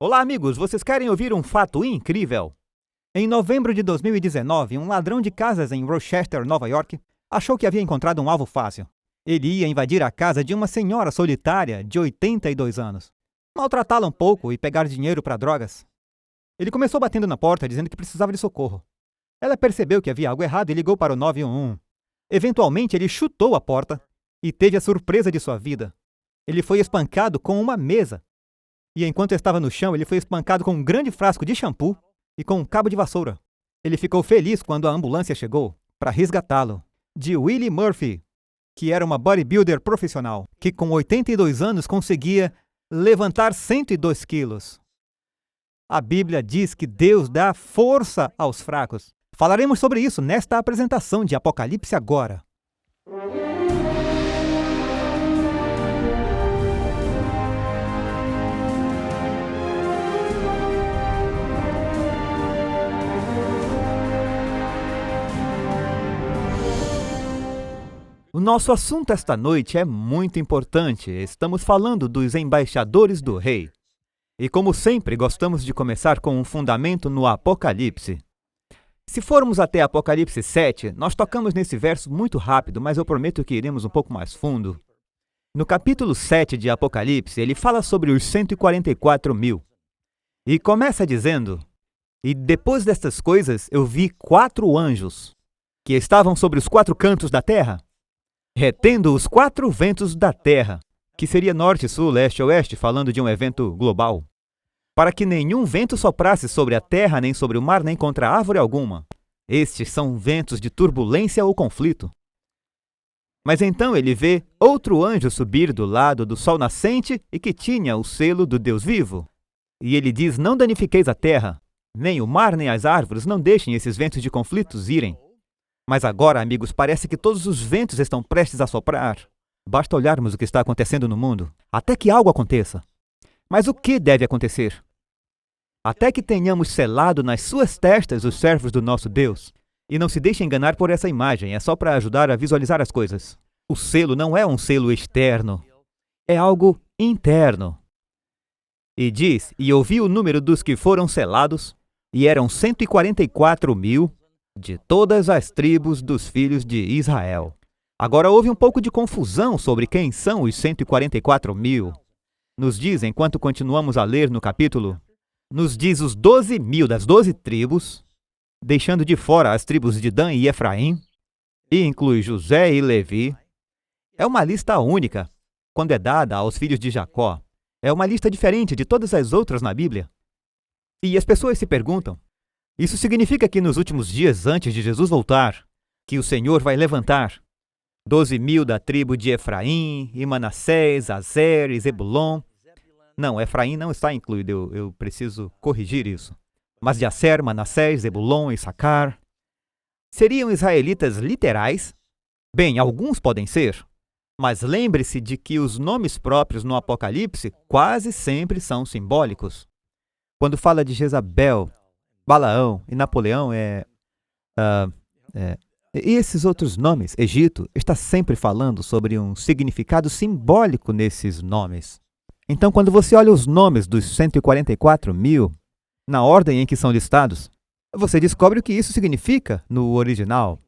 Olá, amigos! Vocês querem ouvir um fato incrível? Em novembro de 2019, um ladrão de casas em Rochester, Nova York, achou que havia encontrado um alvo fácil. Ele ia invadir a casa de uma senhora solitária de 82 anos, maltratá-la um pouco e pegar dinheiro para drogas. Ele começou batendo na porta, dizendo que precisava de socorro. Ela percebeu que havia algo errado e ligou para o 911. Eventualmente, ele chutou a porta e teve a surpresa de sua vida. Ele foi espancado com uma mesa. E enquanto estava no chão, ele foi espancado com um grande frasco de shampoo e com um cabo de vassoura. Ele ficou feliz quando a ambulância chegou para resgatá-lo. De Willie Murphy, que era uma bodybuilder profissional, que com 82 anos conseguia levantar 102 quilos. A Bíblia diz que Deus dá força aos fracos. Falaremos sobre isso nesta apresentação de Apocalipse agora. O nosso assunto esta noite é muito importante. Estamos falando dos embaixadores do rei. E como sempre, gostamos de começar com um fundamento no Apocalipse. Se formos até Apocalipse 7, nós tocamos nesse verso muito rápido, mas eu prometo que iremos um pouco mais fundo. No capítulo 7 de Apocalipse, ele fala sobre os 144 mil. E começa dizendo: "E depois destas coisas eu vi 4 anjos, que estavam sobre os 4 cantos da terra, retendo os 4 ventos da terra", que seria norte, sul, leste, oeste, falando de um evento global, "para que nenhum vento soprasse sobre a terra, nem sobre o mar, nem contra árvore alguma. Estes são ventos de turbulência ou conflito." Mas então ele vê outro anjo subir do lado do sol nascente e que tinha o selo do Deus vivo. E ele diz: "Não danifiqueis a terra, nem o mar, nem as árvores, não deixem esses ventos de conflitos irem." Mas agora, amigos, parece que todos os ventos estão prestes a soprar. Basta olharmos o que está acontecendo no mundo, até que algo aconteça. Mas o que deve acontecer? Até que tenhamos selado nas suas testas os servos do nosso Deus. E não se deixe enganar por essa imagem, é só para ajudar a visualizar as coisas. O selo não é um selo externo, é algo interno. E diz: "E ouvi o número dos que foram selados, e eram 144 mil, de todas as tribos dos filhos de Israel." Agora houve um pouco de confusão sobre quem são os 144 mil. Nos diz, enquanto continuamos a ler no capítulo, nos diz os 12 mil das 12 tribos, deixando de fora as tribos de Dan e Efraim, e inclui José e Levi. É uma lista única, quando é dada aos filhos de Jacó. É uma lista diferente de todas as outras na Bíblia. E as pessoas se perguntam: isso significa que nos últimos dias, antes de Jesus voltar, que o Senhor vai levantar 12 mil da tribo de Efraim, e Manassés, Azer e Zebulon? Não, Efraim não está incluído, eu preciso corrigir isso. Mas de Aser, Manassés, Zebulon e Issacar. Seriam israelitas literais? Bem, alguns podem ser. Mas lembre-se de que os nomes próprios no Apocalipse quase sempre são simbólicos. Quando fala de Jezabel, Balaão e Napoleão, e esses outros nomes, Egito, está sempre falando sobre um significado simbólico nesses nomes. Então, quando você olha os nomes dos 144 mil, na ordem em que são listados, você descobre o que isso significa no original.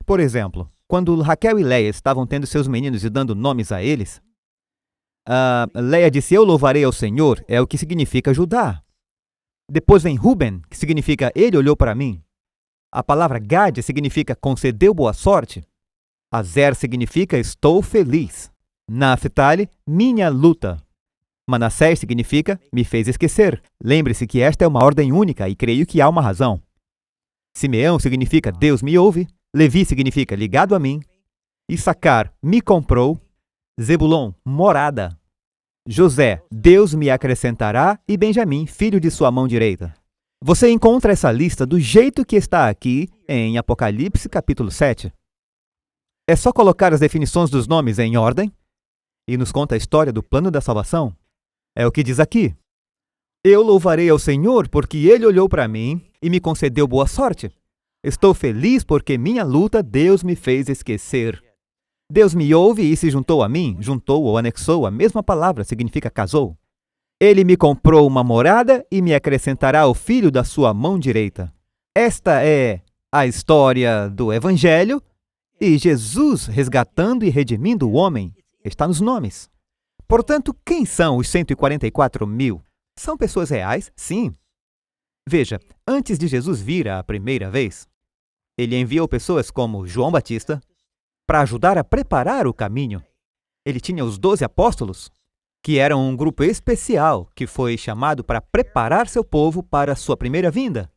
Por exemplo, quando Raquel e Leia estavam tendo seus meninos e dando nomes a eles, Leia disse: "Eu louvarei ao Senhor", é o que significa Judá. Depois vem Ruben, que significa "ele olhou para mim". A palavra Gad significa "concedeu boa sorte". Azer significa "estou feliz". Naphtali, "minha luta". Manassés significa "me fez esquecer". Lembre-se que esta é uma ordem única e creio que há uma razão. Simeão significa "Deus me ouve". Levi significa "ligado a mim". Issacar, "me comprou". Zebulon, "morada". José, "Deus me acrescentará", e Benjamim, "filho de sua mão direita". Você encontra essa lista do jeito que está aqui em Apocalipse capítulo 7. É só colocar as definições dos nomes em ordem e nos conta a história do plano da salvação. É o que diz aqui: "Eu louvarei ao Senhor porque Ele olhou para mim e me concedeu boa sorte. Estou feliz porque minha luta Deus me fez esquecer. Deus me ouve e se juntou a mim", juntou ou anexou, a mesma palavra significa casou. Ele me comprou uma morada e me acrescentará o filho da sua mão direita. Esta é a história do Evangelho e Jesus resgatando e redimindo o homem. Está nos nomes. Portanto, quem são os 144 mil? São pessoas reais? Sim. Veja, antes de Jesus vir a primeira vez, ele enviou pessoas como João Batista para ajudar a preparar o caminho. Ele tinha os 12 apóstolos, que eram um grupo especial que foi chamado para preparar seu povo para a sua primeira vinda.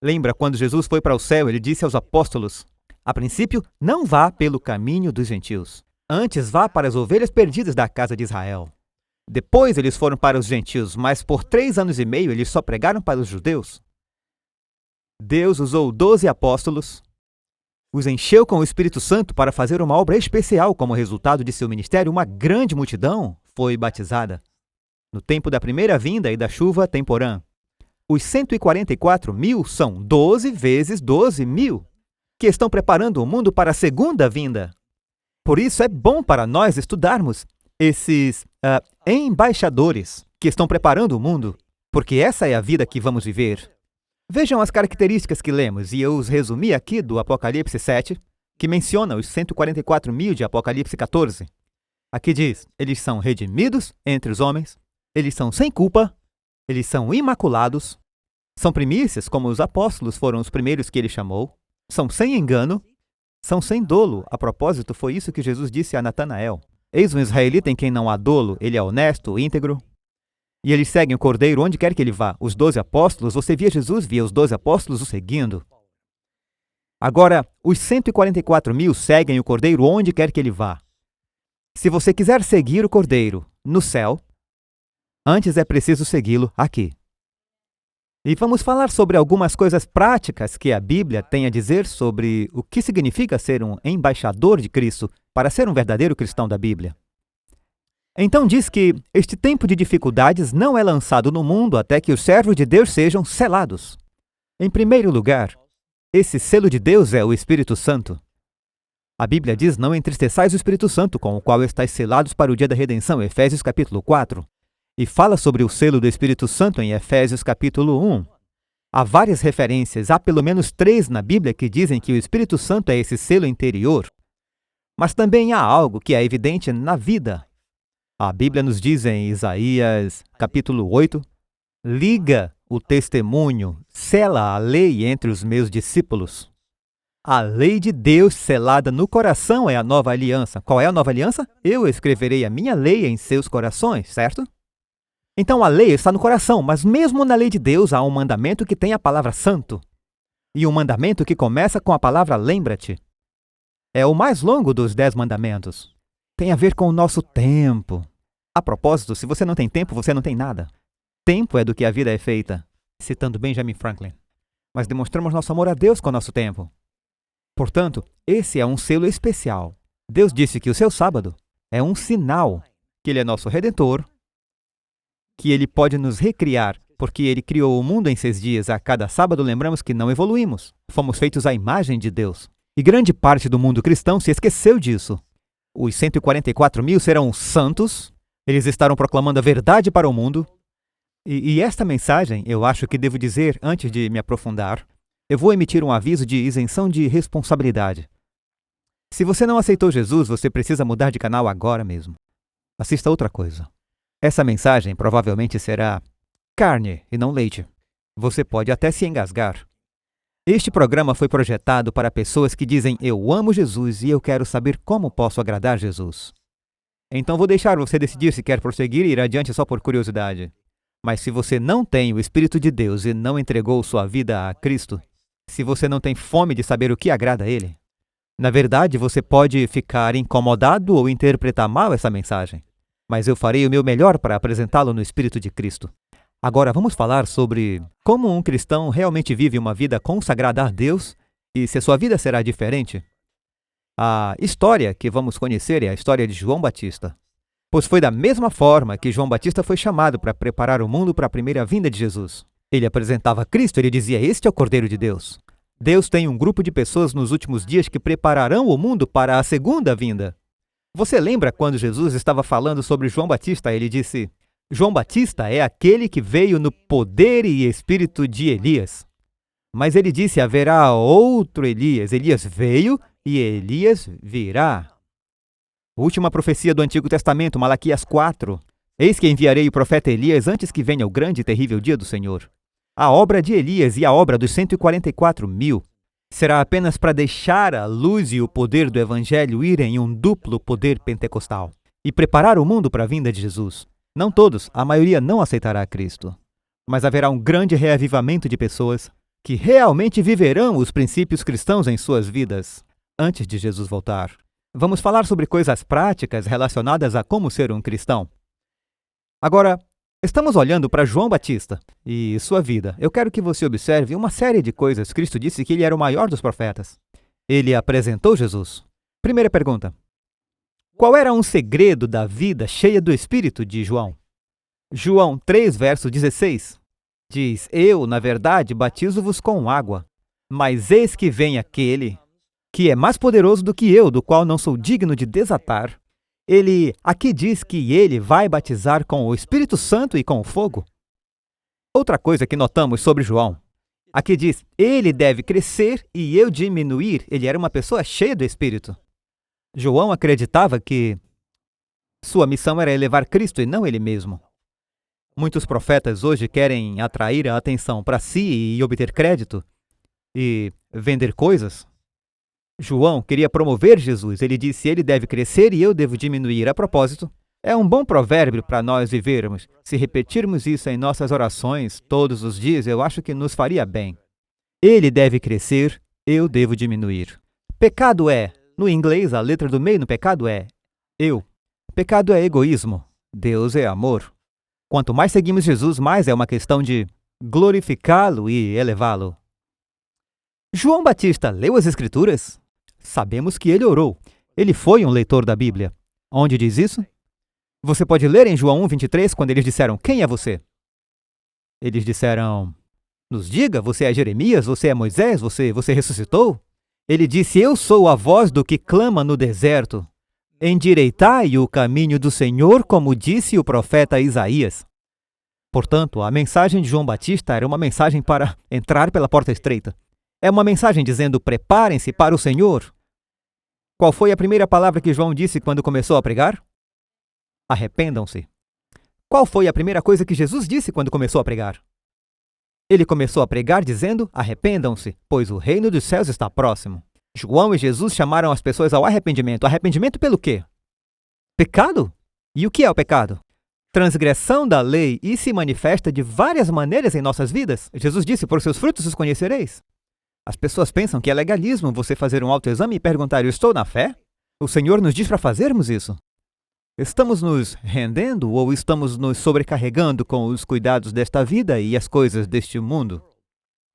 Lembra quando Jesus foi para o céu, ele disse aos apóstolos: a princípio, não vá pelo caminho dos gentios. Antes vá para as ovelhas perdidas da casa de Israel. Depois eles foram para os gentios, mas por 3 anos e meio eles só pregaram para os judeus. Deus usou 12 apóstolos, os encheu com o Espírito Santo para fazer uma obra especial. Como resultado de seu ministério, uma grande multidão foi batizada. No tempo da primeira vinda e da chuva temporã, os 144 mil são 12 vezes 12 mil, que estão preparando o mundo para a segunda vinda. Por isso é bom para nós estudarmos esses embaixadores que estão preparando o mundo, porque essa é a vida que vamos viver. Vejam as características que lemos, e eu os resumi aqui do Apocalipse 7, que menciona os 144 mil de Apocalipse 14. Aqui diz, eles são redimidos entre os homens, eles são sem culpa, eles são imaculados, são primícias, como os apóstolos foram os primeiros que ele chamou, são sem engano, são sem dolo. A propósito, foi isso que Jesus disse a Natanael. Eis um israelita em quem não há dolo, ele é honesto, íntegro. E eles seguem o Cordeiro onde quer que ele vá. Os 12 apóstolos, você via Jesus, via os 12 apóstolos o seguindo. Agora, os 144 mil seguem o Cordeiro onde quer que ele vá. Se você quiser seguir o Cordeiro no céu, antes é preciso segui-lo aqui. E vamos falar sobre algumas coisas práticas que a Bíblia tem a dizer sobre o que significa ser um embaixador de Cristo para ser um verdadeiro cristão da Bíblia. Então diz que este tempo de dificuldades não é lançado no mundo até que os servos de Deus sejam selados. Em primeiro lugar, esse selo de Deus é o Espírito Santo. A Bíblia diz, não entristeçais o Espírito Santo, com o qual estáis selados para o dia da redenção, Efésios capítulo 4. E fala sobre o selo do Espírito Santo em Efésios capítulo 1. Há várias referências, há pelo menos 3 na Bíblia que dizem que o Espírito Santo é esse selo interior. Mas também há algo que é evidente na vida. A Bíblia nos diz em Isaías capítulo 8, liga o testemunho, sela a lei entre os meus discípulos. A lei de Deus selada no coração é a nova aliança. Qual é a nova aliança? Eu escreverei a minha lei em seus corações, certo? Então a lei está no coração, mas mesmo na lei de Deus há um mandamento que tem a palavra santo. E um mandamento que começa com a palavra lembra-te. É o mais longo dos 10 mandamentos. Tem a ver com o nosso tempo. A propósito, se você não tem tempo, você não tem nada. Tempo é do que a vida é feita, citando Benjamin Franklin. Mas demonstramos nosso amor a Deus com o nosso tempo. Portanto, esse é um selo especial. Deus disse que o seu sábado é um sinal que Ele é nosso Redentor, que Ele pode nos recriar, porque Ele criou o mundo em 6 dias. A cada sábado lembramos que não evoluímos. Fomos feitos à imagem de Deus. E grande parte do mundo cristão se esqueceu disso. Os 144 mil serão santos, eles estarão proclamando a verdade para o mundo. E esta mensagem, eu acho que devo dizer antes de me aprofundar, eu vou emitir um aviso de isenção de responsabilidade. Se você não aceitou Jesus, você precisa mudar de canal agora mesmo. Assista outra coisa. Essa mensagem provavelmente será carne e não leite. Você pode até se engasgar. Este programa foi projetado para pessoas que dizem, eu amo Jesus e eu quero saber como posso agradar Jesus. Então vou deixar você decidir se quer prosseguir e ir adiante só por curiosidade. Mas se você não tem o Espírito de Deus e não entregou sua vida a Cristo, se você não tem fome de saber o que agrada a Ele, na verdade você pode ficar incomodado ou interpretar mal essa mensagem. Mas eu farei o meu melhor para apresentá-lo no Espírito de Cristo. Agora vamos falar sobre como um cristão realmente vive uma vida consagrada a Deus e se a sua vida será diferente. A história que vamos conhecer é a história de João Batista. Pois foi da mesma forma que João Batista foi chamado para preparar o mundo para a primeira vinda de Jesus. Ele apresentava Cristo, ele dizia, este é o Cordeiro de Deus. Deus tem um grupo de pessoas nos últimos dias que prepararão o mundo para a segunda vinda. Você lembra quando Jesus estava falando sobre João Batista? Ele disse, João Batista é aquele que veio no poder e espírito de Elias. Mas ele disse: haverá outro Elias. Elias veio e Elias virá. Última profecia do Antigo Testamento, Malaquias 4. Eis que enviarei o profeta Elias antes que venha o grande e terrível dia do Senhor. A obra de Elias e a obra dos 144.000 será apenas para deixar a luz e o poder do Evangelho irem em um duplo poder pentecostal e preparar o mundo para a vinda de Jesus. Não todos, a maioria não aceitará Cristo. Mas haverá um grande reavivamento de pessoas que realmente viverão os princípios cristãos em suas vidas antes de Jesus voltar. Vamos falar sobre coisas práticas relacionadas a como ser um cristão. Agora, estamos olhando para João Batista e sua vida. Eu quero que você observe uma série de coisas. Cristo disse que ele era o maior dos profetas. Ele apresentou Jesus. Primeira pergunta: qual era um segredo da vida cheia do Espírito de João? João 3, verso 16, diz: eu, na verdade, batizo-vos com água, mas eis que vem aquele que é mais poderoso do que eu, do qual não sou digno de desatar. Ele aqui diz que ele vai batizar com o Espírito Santo e com o fogo. Outra coisa que notamos sobre João, aqui diz: ele deve crescer e eu diminuir. Ele era uma pessoa cheia do Espírito. João acreditava que sua missão era elevar Cristo e não ele mesmo. Muitos profetas hoje querem atrair a atenção para si e obter crédito e vender coisas. João queria promover Jesus. Ele disse: ele deve crescer e eu devo diminuir. A propósito, é um bom provérbio para nós vivermos. Se repetirmos isso em nossas orações todos os dias, eu acho que nos faria bem. Ele deve crescer, eu devo diminuir. Pecado é, no inglês, a letra do meio no pecado é eu. Pecado é egoísmo. Deus é amor. Quanto mais seguimos Jesus, mais é uma questão de glorificá-lo e elevá-lo. João Batista leu as Escrituras? Sabemos que ele orou. Ele foi um leitor da Bíblia. Onde diz isso? Você pode ler em João 1:23, quando eles disseram: quem é você? Eles disseram: nos diga, você é Jeremias, você é Moisés, você ressuscitou? Ele disse: eu sou a voz do que clama no deserto. Endireitai o caminho do Senhor, como disse o profeta Isaías. Portanto, a mensagem de João Batista era uma mensagem para entrar pela porta estreita. É uma mensagem dizendo: preparem-se para o Senhor. Qual foi a primeira palavra que João disse quando começou a pregar? Arrependam-se. Qual foi a primeira coisa que Jesus disse quando começou a pregar? Ele começou a pregar dizendo: arrependam-se, pois o reino dos céus está próximo. João e Jesus chamaram as pessoas ao arrependimento. Arrependimento pelo quê? Pecado? E o que é o pecado? Transgressão da lei, e se manifesta de várias maneiras em nossas vidas. Jesus disse: por seus frutos os conhecereis. As pessoas pensam que é legalismo você fazer um autoexame e perguntar: eu estou na fé? O Senhor nos diz para fazermos isso. Estamos nos rendendo ou estamos nos sobrecarregando com os cuidados desta vida e as coisas deste mundo?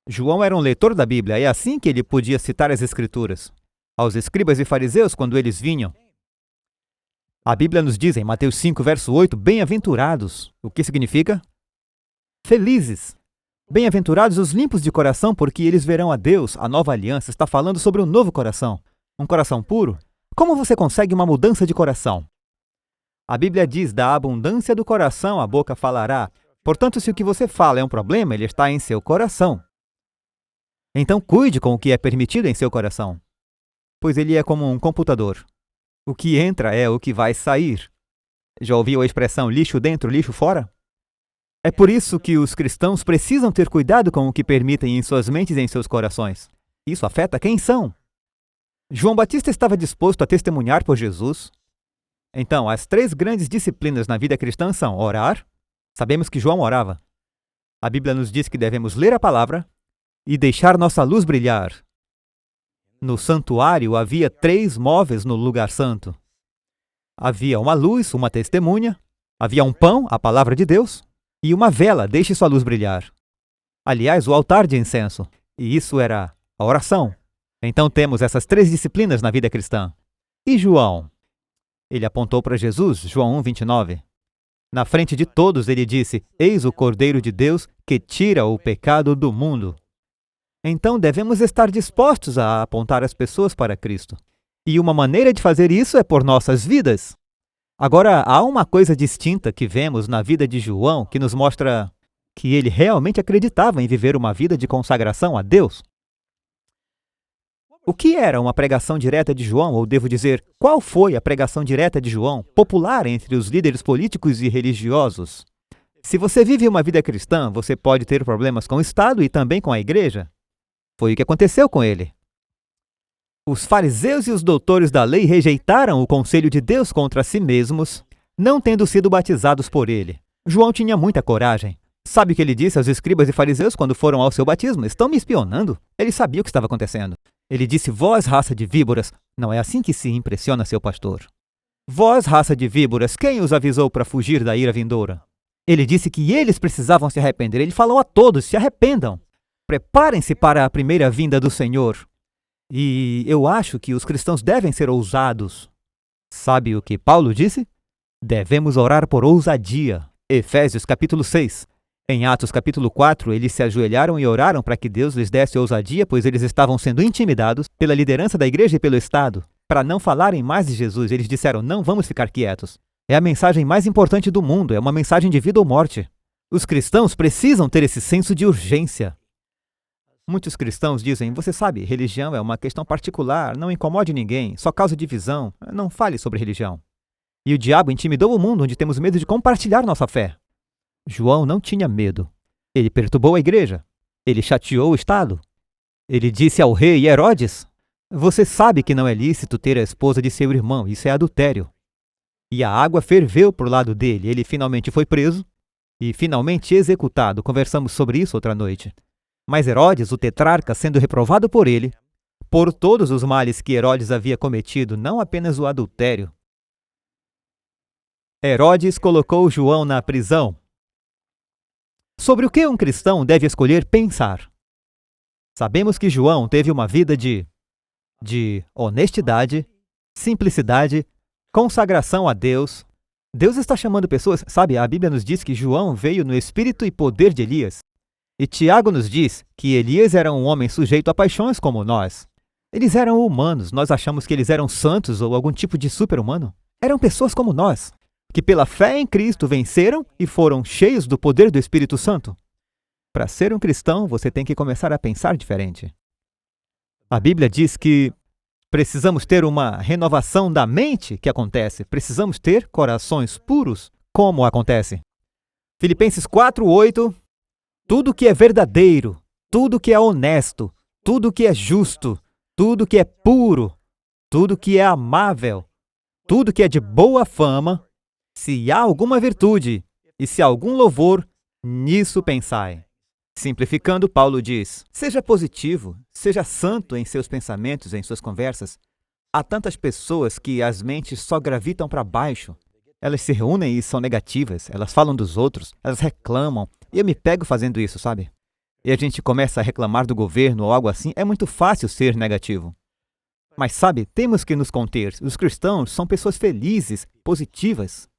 João era um leitor da Bíblia, é assim que ele podia citar as Escrituras. Aos escribas e fariseus, quando eles vinham. A Bíblia nos diz em Mateus 5, verso 8, bem-aventurados. O que significa? Felizes. Bem-aventurados os limpos de coração, porque eles verão a Deus. A nova aliança está falando sobre um novo coração. Um coração puro. Como você consegue uma mudança de coração? A Bíblia diz: da abundância do coração a boca falará. Portanto, se o que você fala é um problema, ele está em seu coração. Então cuide com o que é permitido em seu coração, pois ele é como um computador. O que entra é o que vai sair. Já ouviu a expressão lixo dentro, lixo fora? É por isso que os cristãos precisam ter cuidado com o que permitem em suas mentes e em seus corações. Isso afeta quem são. João Batista estava disposto a testemunhar por Jesus. Então, as 3 grandes disciplinas na vida cristã são orar. Sabemos que João orava. A Bíblia nos diz que devemos ler a palavra e deixar nossa luz brilhar. No santuário havia 3 móveis no lugar santo. Havia uma luz, uma testemunha, havia um pão, a palavra de Deus, e uma vela, deixe sua luz brilhar. Aliás, o altar de incenso, e isso era a oração. Então temos essas 3 disciplinas na vida cristã. E João? Ele apontou para Jesus, João 1:29. Na frente de todos ele disse: eis o Cordeiro de Deus que tira o pecado do mundo. Então devemos estar dispostos a apontar as pessoas para Cristo. E uma maneira de fazer isso é por nossas vidas. Agora, há uma coisa distinta que vemos na vida de João que nos mostra que ele realmente acreditava em viver uma vida de consagração a Deus. O que era uma pregação direta de João, ou devo dizer, qual foi a pregação direta de João, popular entre os líderes políticos e religiosos? Se você vive uma vida cristã, você pode ter problemas com o Estado e também com a igreja. Foi o que aconteceu com ele. Os fariseus e os doutores da lei rejeitaram o conselho de Deus contra si mesmos, não tendo sido batizados por ele. João tinha muita coragem. Sabe o que ele disse aos escribas e fariseus quando foram ao seu batismo? Estão me espionando? Ele sabia o que estava acontecendo. Ele disse, vós, raça de víboras, não é assim que se impressiona seu pastor. Vós, raça de víboras, quem os avisou para fugir da ira vindoura? Ele disse que eles precisavam se arrepender. Ele falou a todos, se arrependam. Preparem-se para a primeira vinda do Senhor. E eu acho que os cristãos devem ser ousados. Sabe o que Paulo disse? Devemos orar por ousadia. Efésios capítulo 6. Em Atos capítulo 4, eles se ajoelharam e oraram para que Deus lhes desse ousadia, pois eles estavam sendo intimidados pela liderança da igreja e pelo Estado. Para não falarem mais de Jesus, eles disseram, não vamos ficar quietos. É a mensagem mais importante do mundo, é uma mensagem de vida ou morte. Os cristãos precisam ter esse senso de urgência. Muitos cristãos dizem, você sabe, religião é uma questão particular, não incomode ninguém, só causa divisão, não fale sobre religião. E o diabo intimidou o mundo onde temos medo de compartilhar nossa fé. João não tinha medo. Ele perturbou a igreja. Ele chateou o Estado. Ele disse ao rei Herodes, você sabe que não é lícito ter a esposa de seu irmão, isso é adultério. E a água ferveu por lado dele, ele finalmente foi preso e finalmente executado. Conversamos sobre isso outra noite. Mas Herodes, o tetrarca, sendo reprovado por ele, por todos os males que Herodes havia cometido, não apenas o adultério, Herodes colocou João na prisão. Sobre o que um cristão deve escolher pensar? Sabemos que João teve uma vida de honestidade, simplicidade, consagração a Deus. Deus está chamando pessoas, sabe, a Bíblia nos diz que João veio no espírito e poder de Elias. E Tiago nos diz que Elias era um homem sujeito a paixões como nós. Eles eram humanos, nós achamos que eles eram santos ou algum tipo de super-humano. Eram pessoas como nós, que pela fé em Cristo venceram e foram cheios do poder do Espírito Santo. Para ser um cristão, você tem que começar a pensar diferente. A Bíblia diz que precisamos ter uma renovação da mente que acontece. Precisamos ter corações puros. Como acontece? Filipenses 4:8. Tudo que é verdadeiro, tudo que é honesto, tudo que é justo, tudo que é puro, tudo que é amável, tudo que é de boa fama, se há alguma virtude e se há algum louvor, nisso pensai. Simplificando, Paulo diz, seja positivo, seja santo em seus pensamentos, em suas conversas. Há tantas pessoas que as mentes só gravitam para baixo. Elas se reúnem e são negativas, elas falam dos outros, elas reclamam. E eu me pego fazendo isso, sabe? E a gente começa a reclamar do governo ou algo assim, é muito fácil ser negativo. Mas sabe, temos que nos conter. Os cristãos são pessoas felizes, positivas.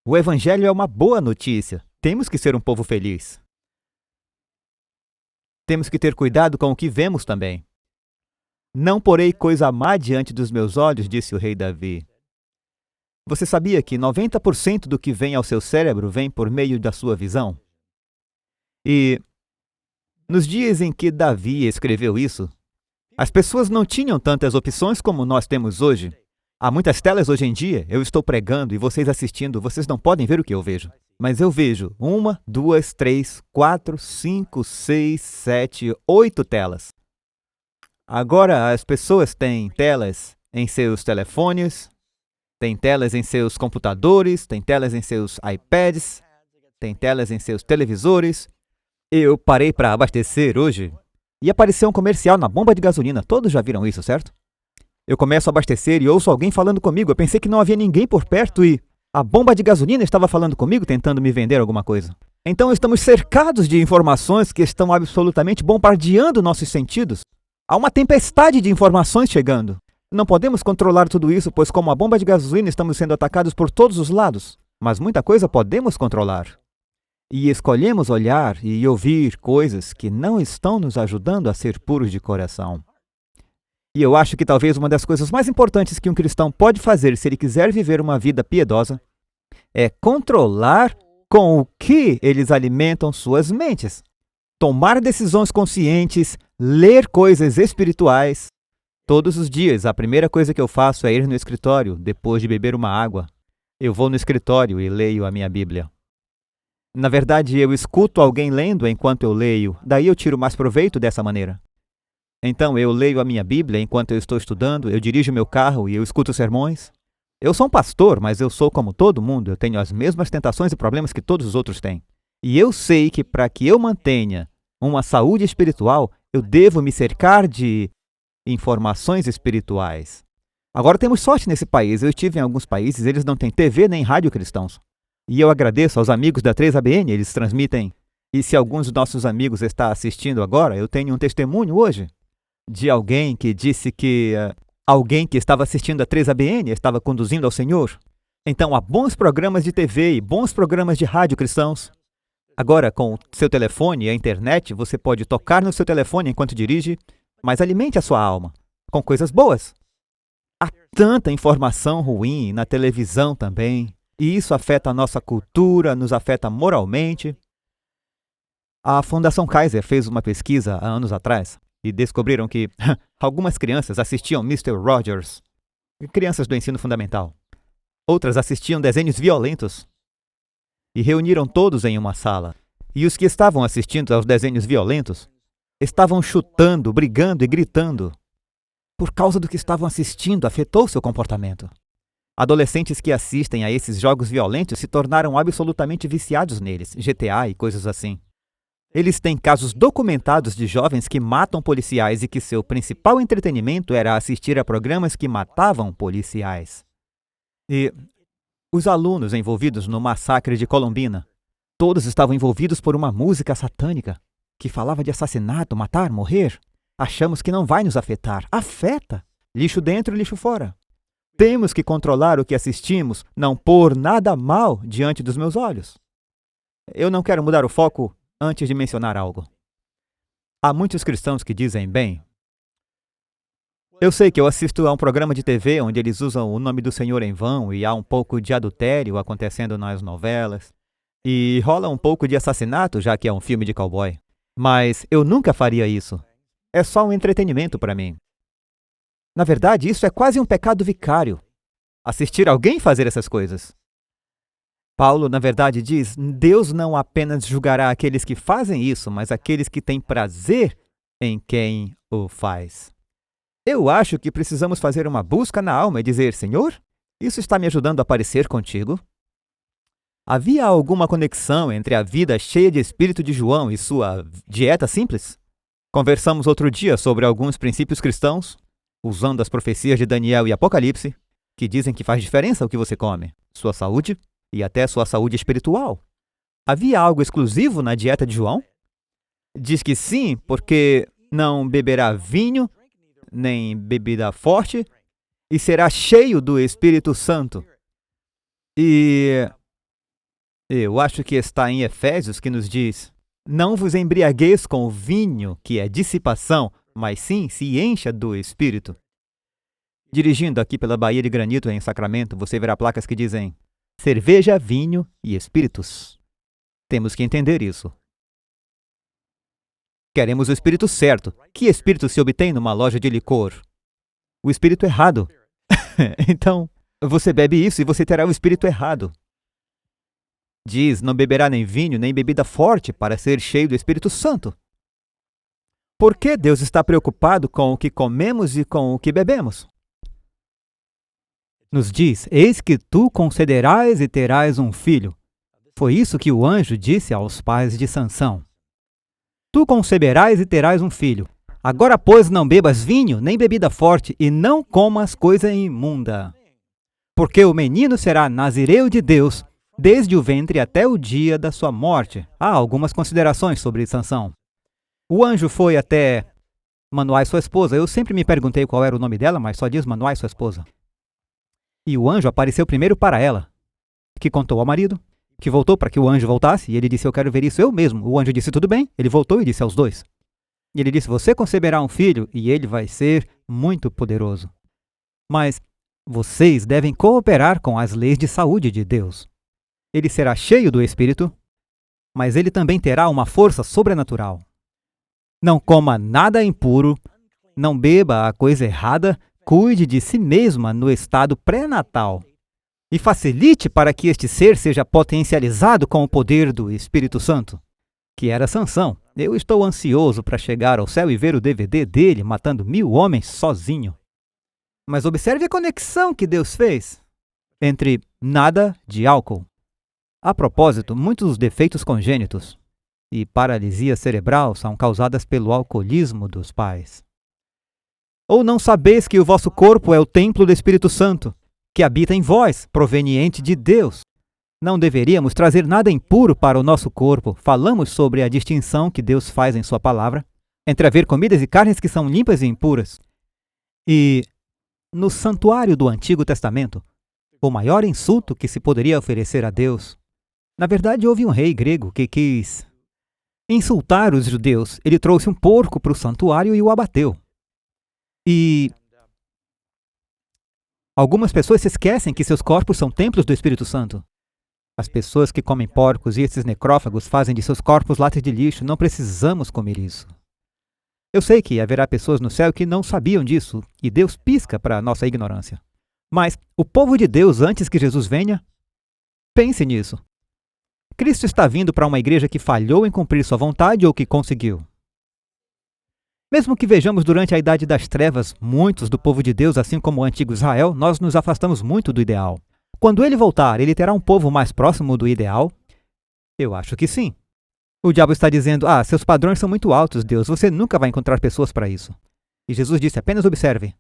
O Evangelho é uma boa notícia. Temos que ser um povo feliz. Temos que ter cuidado com o que vemos também. Não porei coisa má diante dos meus olhos, disse o rei Davi. Você sabia que 90% do que vem ao seu cérebro vem por meio da sua visão? E nos dias em que Davi escreveu isso, as pessoas não tinham tantas opções como nós temos hoje. Há muitas telas hoje em dia, eu estou pregando e vocês assistindo, vocês não podem ver o que eu vejo. Mas eu vejo 1, 2, 3, 4, 5, 6, 7, 8 telas. Agora as pessoas têm telas em seus telefones, têm telas em seus computadores, têm telas em seus iPads, têm telas em seus televisores. Eu parei para abastecer hoje e apareceu um comercial na bomba de gasolina. Todos já viram isso, certo? Eu começo a abastecer e ouço alguém falando comigo. Eu pensei que não havia ninguém por perto e a bomba de gasolina estava falando comigo, tentando me vender alguma coisa. Então estamos cercados de informações que estão absolutamente bombardeando nossos sentidos. Há uma tempestade de informações chegando. Não podemos controlar tudo isso, pois como a bomba de gasolina estamos sendo atacados por todos os lados. Mas muita coisa podemos controlar. E escolhemos olhar e ouvir coisas que não estão nos ajudando a ser puros de coração. E eu acho que talvez uma das coisas mais importantes que um cristão pode fazer se ele quiser viver uma vida piedosa é controlar com o que eles alimentam suas mentes. Tomar decisões conscientes, ler coisas espirituais. Todos os dias, a primeira coisa que eu faço é ir no escritório, depois de beber uma água. Eu vou no escritório e leio a minha Bíblia. Na verdade, eu escuto alguém lendo enquanto eu leio, daí eu tiro mais proveito dessa maneira. Então, eu leio a minha Bíblia enquanto eu estou estudando, eu dirijo meu carro e eu escuto sermões. Eu sou um pastor, mas eu sou como todo mundo, eu tenho as mesmas tentações e problemas que todos os outros têm. E eu sei que para que eu mantenha uma saúde espiritual, eu devo me cercar de informações espirituais. Agora temos sorte nesse país. Eu estive em alguns países, eles não têm TV nem rádio cristãos. E eu agradeço aos amigos da 3ABN, eles transmitem. E se alguns dos nossos amigos estão assistindo agora, eu tenho um testemunho hoje de alguém que disse que alguém que estava assistindo a 3ABN estava conduzindo ao Senhor. Então há bons programas de TV e bons programas de rádio cristãos. Agora, com o seu telefone e a internet, você pode tocar no seu telefone enquanto dirige, mas alimente a sua alma com coisas boas. Há tanta informação ruim na televisão também, e isso afeta a nossa cultura, nos afeta moralmente. A Fundação Kaiser fez uma pesquisa há anos atrás e descobriram que algumas crianças assistiam Mister Rogers, crianças do ensino fundamental. Outras assistiam desenhos violentos e reuniram todos em uma sala. E os que estavam assistindo aos desenhos violentos estavam chutando, brigando e gritando. Por causa do que estavam assistindo, afetou seu comportamento. Adolescentes que assistem a esses jogos violentos se tornaram absolutamente viciados neles, GTA e coisas assim. Eles têm casos documentados de jovens que matam policiais e que seu principal entretenimento era assistir a programas que matavam policiais. E os alunos envolvidos no massacre de Colombina, todos estavam envolvidos por uma música satânica que falava de assassinato, matar, morrer. Achamos que não vai nos afetar. Afeta! Lixo dentro, lixo fora. Temos que controlar o que assistimos, não pôr nada mal diante dos meus olhos. Eu não quero mudar o foco antes de mencionar algo. Há muitos cristãos que dizem, bem, eu sei que eu assisto a um programa de TV onde eles usam o nome do Senhor em vão e há um pouco de adultério acontecendo nas novelas e rola um pouco de assassinato, já que é um filme de cowboy. Mas eu nunca faria isso. É só um entretenimento para mim. Na verdade, isso é quase um pecado vicário. Assistir alguém fazer essas coisas. Paulo, na verdade, diz, Deus não apenas julgará aqueles que fazem isso, mas aqueles que têm prazer em quem o faz. Eu acho que precisamos fazer uma busca na alma e dizer, Senhor, isso está me ajudando a parecer contigo? Havia alguma conexão entre a vida cheia de espírito de João e sua dieta simples? Conversamos outro dia sobre alguns princípios cristãos, usando as profecias de Daniel e Apocalipse, que dizem que faz diferença o que você come, sua saúde e até sua saúde espiritual. Havia algo exclusivo na dieta de João? Diz que sim, porque não beberá vinho, nem bebida forte, e será cheio do Espírito Santo. E eu acho que está em Efésios que nos diz, não vos embriagueis com o vinho, que é dissipação, mas sim se encha do Espírito. Dirigindo aqui pela Baía de Granito, em Sacramento, você verá placas que dizem cerveja, vinho e espíritos. Temos que entender isso. Queremos o espírito certo. Que espírito se obtém numa loja de licor? O espírito errado. Então, você bebe isso e você terá o espírito errado. Diz, não beberá nem vinho, nem bebida forte para ser cheio do Espírito Santo. Por que Deus está preocupado com o que comemos e com o que bebemos? Nos diz, eis que tu concederás e terás um filho. Foi isso que o anjo disse aos pais de Sansão. Tu conceberás e terás um filho. Agora, pois, não bebas vinho, nem bebida forte, e não comas coisa imunda. Porque o menino será nazireu de Deus, desde o ventre até o dia da sua morte. Há algumas considerações sobre Sansão. O anjo foi até Manoá, sua esposa. Eu sempre me perguntei qual era o nome dela, mas só diz Manoá, sua esposa. E o anjo apareceu primeiro para ela, que contou ao marido, que voltou para que o anjo voltasse, e ele disse, eu quero ver isso eu mesmo. O anjo disse, tudo bem. Ele voltou e disse aos dois. E ele disse: você conceberá um filho e ele vai ser muito poderoso. Mas vocês devem cooperar com as leis de saúde de Deus. Ele será cheio do Espírito, mas ele também terá uma força sobrenatural. Não coma nada impuro, não beba a coisa errada, cuide de si mesma no estado pré-natal e facilite para que este ser seja potencializado com o poder do Espírito Santo, que era Sansão. Eu estou ansioso para chegar ao céu e ver o DVD dele matando 1000 homens sozinho. Mas observe a conexão que Deus fez entre nada de álcool. A propósito, muitos dos defeitos congênitos e paralisia cerebral são causadas pelo alcoolismo dos pais. Ou não sabeis que o vosso corpo é o templo do Espírito Santo, que habita em vós, proveniente de Deus? Não deveríamos trazer nada impuro para o nosso corpo. Falamos sobre a distinção que Deus faz em sua palavra entre haver comidas e carnes que são limpas e impuras. E no santuário do Antigo Testamento, o maior insulto que se poderia oferecer a Deus. Na verdade, houve um rei grego que quis insultar os judeus. Ele trouxe um porco para o santuário e o abateu. E algumas pessoas se esquecem que seus corpos são templos do Espírito Santo. As pessoas que comem porcos e esses necrófagos fazem de seus corpos latas de lixo. Não precisamos comer isso. Eu sei que haverá pessoas no céu que não sabiam disso, e Deus pisca para a nossa ignorância. Mas o povo de Deus, antes que Jesus venha, pense nisso. Cristo está vindo para uma igreja que falhou em cumprir sua vontade ou que conseguiu? Mesmo que vejamos durante a Idade das Trevas muitos do povo de Deus, assim como o antigo Israel, nós nos afastamos muito do ideal. Quando ele voltar, ele terá um povo mais próximo do ideal? Eu acho que sim. O diabo está dizendo: seus padrões são muito altos, Deus, você nunca vai encontrar pessoas para isso. E Jesus disse: apenas observe.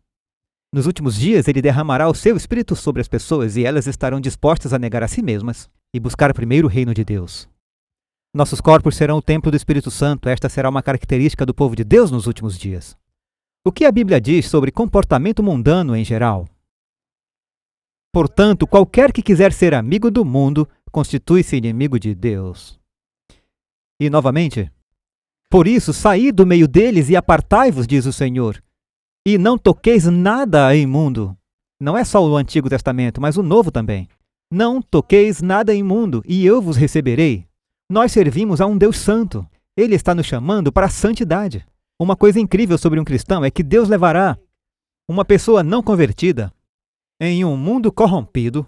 Nos últimos dias, ele derramará o seu espírito sobre as pessoas e elas estarão dispostas a negar a si mesmas e buscar primeiro o reino de Deus. Nossos corpos serão o templo do Espírito Santo. Esta será uma característica do povo de Deus nos últimos dias. O que a Bíblia diz sobre comportamento mundano em geral? Portanto, qualquer que quiser ser amigo do mundo, constitui-se inimigo de Deus. E, novamente, por isso, saí do meio deles e apartai-vos, diz o Senhor, e não toqueis nada imundo. Não é só o Antigo Testamento, mas o Novo também. Não toqueis nada imundo, e eu vos receberei. Nós servimos a um Deus santo. Ele está nos chamando para a santidade. Uma coisa incrível sobre um cristão é que Deus levará uma pessoa não convertida em um mundo corrompido.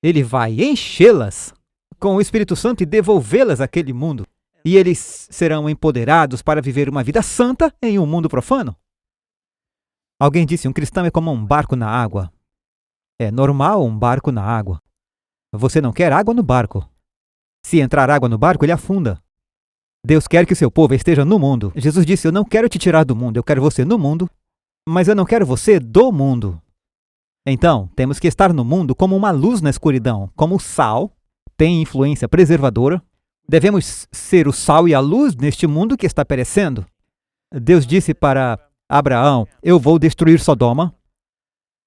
Ele vai enchê-las com o Espírito Santo e devolvê-las àquele mundo. E eles serão empoderados para viver uma vida santa em um mundo profano. Alguém disse: um cristão é como um barco na água. É normal um barco na água. Você não quer água no barco. Se entrar água no barco, ele afunda. Deus quer que o seu povo esteja no mundo. Jesus disse: eu não quero te tirar do mundo, eu quero você no mundo, mas eu não quero você do mundo. Então, temos que estar no mundo como uma luz na escuridão, como o sal, tem influência preservadora. Devemos ser o sal e a luz neste mundo que está perecendo. Deus disse para Abraão: eu vou destruir Sodoma.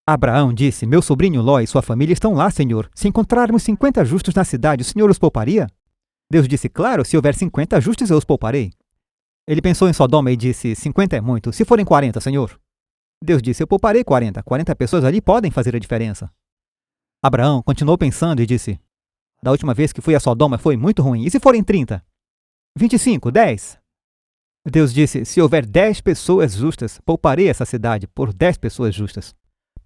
Abraão disse: meu sobrinho Ló e sua família estão lá, Senhor. Se encontrarmos 50 justos na cidade, o Senhor os pouparia? Deus disse: claro, se houver 50 justos, eu os pouparei. Ele pensou em Sodoma e disse: 50 é muito. Se forem 40, Senhor? Deus disse: eu pouparei 40. 40 pessoas ali podem fazer a diferença. Abraão continuou pensando e disse: da última vez que fui a Sodoma foi muito ruim. E se forem 30? 25? 10? Deus disse: se houver 10 pessoas justas, pouparei essa cidade por 10 pessoas justas.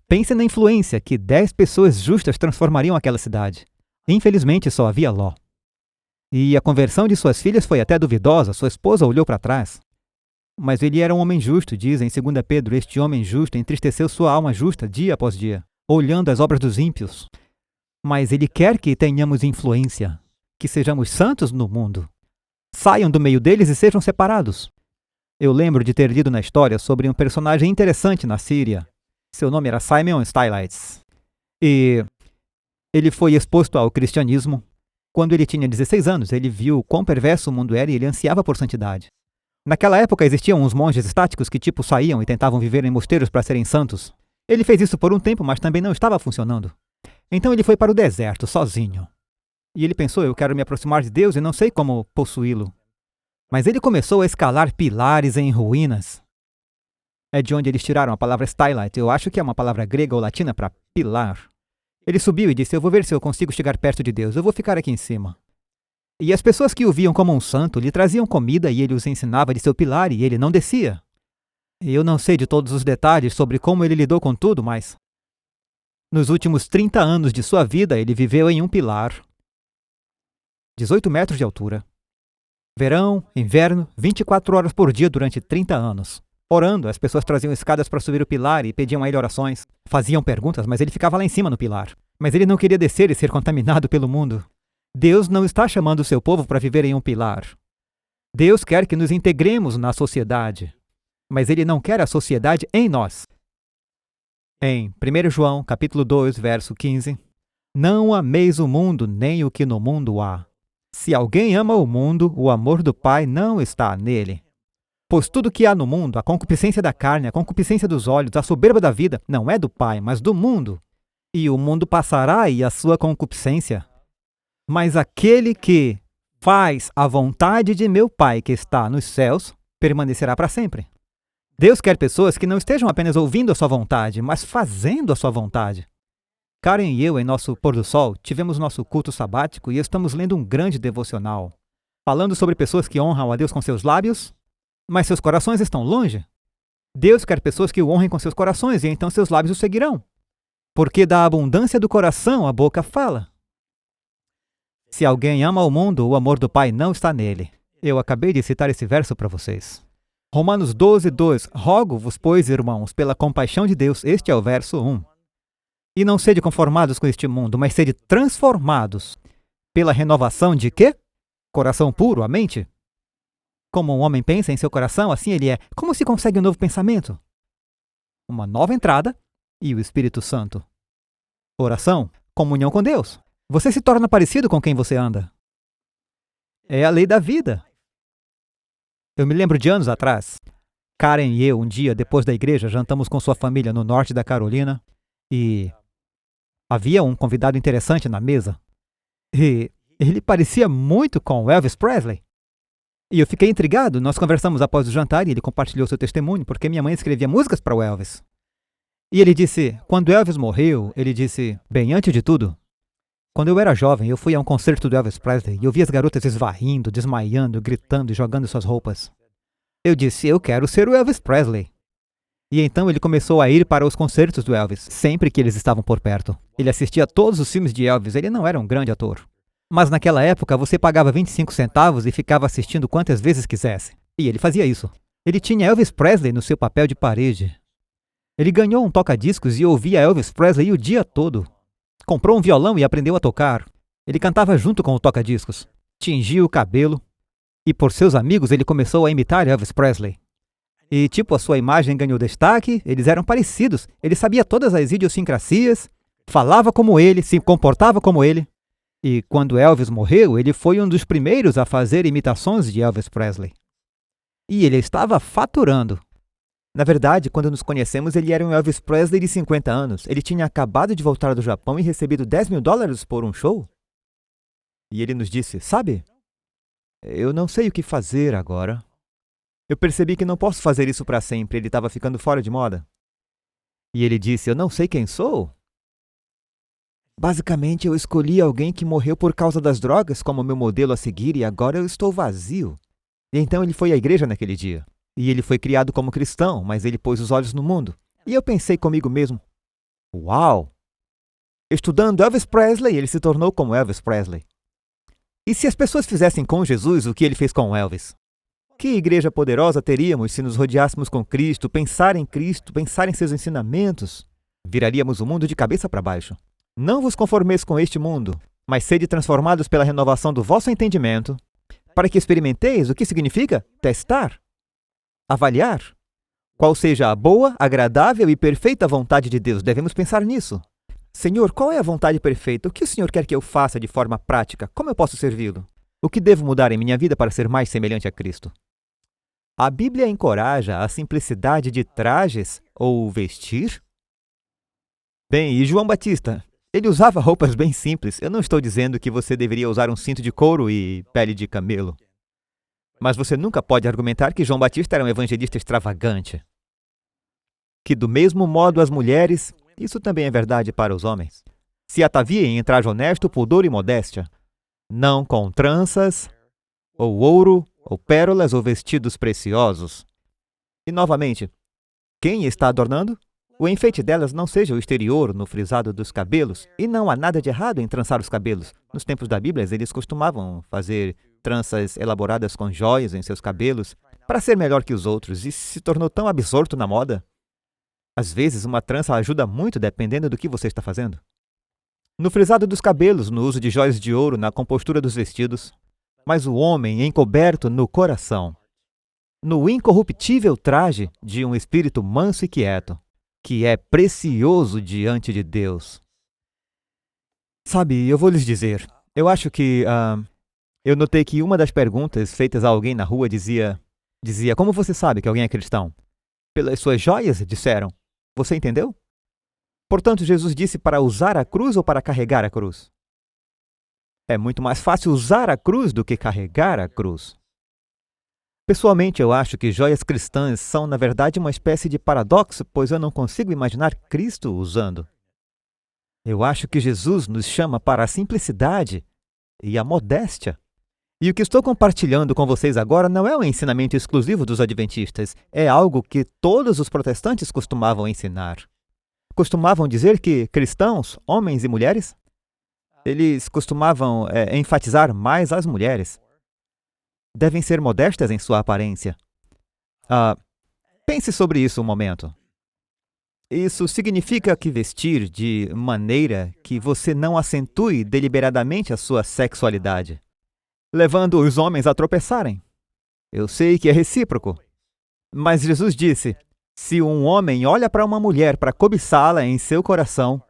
Pense na influência que 10 pessoas justas transformariam aquela cidade. Infelizmente, só havia Ló. E a conversão de suas filhas foi até duvidosa. Sua esposa olhou para trás. Mas ele era um homem justo, diz em 2 Pedro: este homem justo entristeceu sua alma justa dia após dia, olhando as obras dos ímpios. Mas ele quer que tenhamos influência, que sejamos santos no mundo. Saiam do meio deles e sejam separados. Eu lembro de ter lido na história sobre um personagem interessante na Síria. Seu nome era Simon Stylites. E ele foi exposto ao cristianismo. Quando ele tinha 16 anos, ele viu quão perverso o mundo era e ele ansiava por santidade. Naquela época existiam uns monges estáticos que saíam e tentavam viver em mosteiros para serem santos. Ele fez isso por um tempo, mas também não estava funcionando. Então ele foi para o deserto, sozinho. E ele pensou: eu quero me aproximar de Deus e não sei como possuí-lo. Mas ele começou a escalar pilares em ruínas. É de onde eles tiraram a palavra stylite. Eu acho que é uma palavra grega ou latina para pilar. Ele subiu e disse: eu vou ver se eu consigo chegar perto de Deus. Eu vou ficar aqui em cima. E as pessoas que o viam como um santo lhe traziam comida e ele os ensinava de seu pilar e ele não descia. E eu não sei de todos os detalhes sobre como ele lidou com tudo, mas nos últimos 30 anos de sua vida ele viveu em um pilar. 18 metros de altura. Verão, inverno, 24 horas por dia durante 30 anos. Orando, as pessoas traziam escadas para subir o pilar e pediam a ele orações. Faziam perguntas, mas ele ficava lá em cima no pilar. Mas ele não queria descer e ser contaminado pelo mundo. Deus não está chamando o seu povo para viver em um pilar. Deus quer que nos integremos na sociedade, mas Ele não quer a sociedade em nós. Em 1 João, capítulo 2, verso 15, não ameis o mundo, nem o que no mundo há. Se alguém ama o mundo, o amor do Pai não está nele. Pois tudo que há no mundo, a concupiscência da carne, a concupiscência dos olhos, a soberba da vida, não é do Pai, mas do mundo. E o mundo passará e a sua concupiscência. Mas aquele que faz a vontade de meu Pai que está nos céus, permanecerá para sempre. Deus quer pessoas que não estejam apenas ouvindo a sua vontade, mas fazendo a sua vontade. Karen e eu, em nosso pôr do sol, tivemos nosso culto sabático e estamos lendo um grande devocional, falando sobre pessoas que honram a Deus com seus lábios, mas seus corações estão longe. Deus quer pessoas que o honrem com seus corações e então seus lábios o seguirão. Porque da abundância do coração a boca fala. Se alguém ama o mundo, o amor do Pai não está nele. Eu acabei de citar esse verso para vocês. Romanos 12, 2. Rogo-vos, pois, irmãos, pela compaixão de Deus, este é o verso 1. E não sede conformados com este mundo, mas sede transformados pela renovação de quê? Coração puro, a mente. Como um homem pensa em seu coração, assim ele é. Como se consegue um novo pensamento? Uma nova entrada e o Espírito Santo. Oração, comunhão com Deus. Você se torna parecido com quem você anda. É a lei da vida. Eu me lembro de anos atrás, Karen e eu, um dia, depois da igreja, jantamos com sua família no norte da Carolina e havia um convidado interessante na mesa. E ele parecia muito com Elvis Presley. E eu fiquei intrigado. Nós conversamos após o jantar e ele compartilhou seu testemunho, porque minha mãe escrevia músicas para o Elvis. E ele disse, quando Elvis morreu, ele disse, bem, antes de tudo, quando eu era jovem, eu fui a um concerto do Elvis Presley e eu vi as garotas esvarrindo, desmaiando, gritando e jogando suas roupas. Eu disse, eu quero ser o Elvis Presley. E então ele começou a ir para os concertos do Elvis, sempre que eles estavam por perto. Ele assistia a todos os filmes de Elvis, ele não era um grande ator. Mas naquela época você pagava 25 centavos e ficava assistindo quantas vezes quisesse. E ele fazia isso. Ele tinha Elvis Presley no seu papel de parede. Ele ganhou um toca-discos e ouvia Elvis Presley o dia todo. Comprou um violão e aprendeu a tocar. Ele cantava junto com o toca-discos. Tingia o cabelo. E por seus amigos ele começou a imitar Elvis Presley. E a sua imagem ganhou destaque, eles eram parecidos. Ele sabia todas as idiosincrasias, falava como ele, se comportava como ele. E quando Elvis morreu, ele foi um dos primeiros a fazer imitações de Elvis Presley. E ele estava faturando. Na verdade, quando nos conhecemos, ele era um Elvis Presley de 50 anos. Ele tinha acabado de voltar do Japão e recebido $10.000 por um show. E ele nos disse, sabe, eu não sei o que fazer agora. Eu percebi que não posso fazer isso para sempre. Ele estava ficando fora de moda. E ele disse, eu não sei quem sou. Basicamente, eu escolhi alguém que morreu por causa das drogas como meu modelo a seguir e agora eu estou vazio. E então ele foi à igreja naquele dia. E ele foi criado como cristão, mas ele pôs os olhos no mundo. E eu pensei comigo mesmo, uau! Estudando Elvis Presley, ele se tornou como Elvis Presley. E se as pessoas fizessem com Jesus o que ele fez com Elvis? Que igreja poderosa teríamos se nos rodeássemos com Cristo, pensar em seus ensinamentos? Viraríamos o mundo de cabeça para baixo. Não vos conformeis com este mundo, mas sede transformados pela renovação do vosso entendimento, para que experimenteis o que significa testar, avaliar, qual seja a boa, agradável e perfeita vontade de Deus. Devemos pensar nisso. Senhor, qual é a vontade perfeita? O que o Senhor quer que eu faça de forma prática? Como eu posso servi-lo? O que devo mudar em minha vida para ser mais semelhante a Cristo? A Bíblia encoraja a simplicidade de trajes ou vestir? Bem, e João Batista? Ele usava roupas bem simples. Eu não estou dizendo que você deveria usar um cinto de couro e pele de camelo. Mas você nunca pode argumentar que João Batista era um evangelista extravagante. Que do mesmo modo as mulheres, isso também é verdade para os homens, se ataviem em traje honesto, pudor e modéstia, não com tranças, ou ouro, ou pérolas, ou vestidos preciosos. E novamente, quem está adornando? O enfeite delas não seja o exterior, no frisado dos cabelos, e não há nada de errado em trançar os cabelos. Nos tempos da Bíblia, eles costumavam fazer tranças elaboradas com joias em seus cabelos para ser melhor que os outros, e se tornou tão absorto na moda. Às vezes, uma trança ajuda muito dependendo do que você está fazendo. No frisado dos cabelos, no uso de joias de ouro, na compostura dos vestidos, mas o homem encoberto no coração, no incorruptível traje de um espírito manso e quieto, que é precioso diante de Deus. Sabe, eu vou lhes dizer, eu acho que eu notei que uma das perguntas feitas a alguém na rua dizia, como você sabe que alguém é cristão? Pelas suas joias, disseram. Você entendeu? Portanto, Jesus disse para usar a cruz ou para carregar a cruz? É muito mais fácil usar a cruz do que carregar a cruz. Pessoalmente, eu acho que joias cristãs são, na verdade, uma espécie de paradoxo, pois eu não consigo imaginar Cristo usando. Eu acho que Jesus nos chama para a simplicidade e a modéstia. E o que estou compartilhando com vocês agora não é um ensinamento exclusivo dos adventistas, é algo que todos os protestantes costumavam ensinar. Costumavam dizer que cristãos, homens e mulheres, eles costumavam enfatizar mais as mulheres. Devem ser modestas em sua aparência. Pense sobre isso um momento. Isso significa que vestir de maneira que você não acentue deliberadamente a sua sexualidade, levando os homens a tropeçarem. Eu sei que é recíproco, mas Jesus disse, se um homem olha para uma mulher para cobiçá-la em seu coração,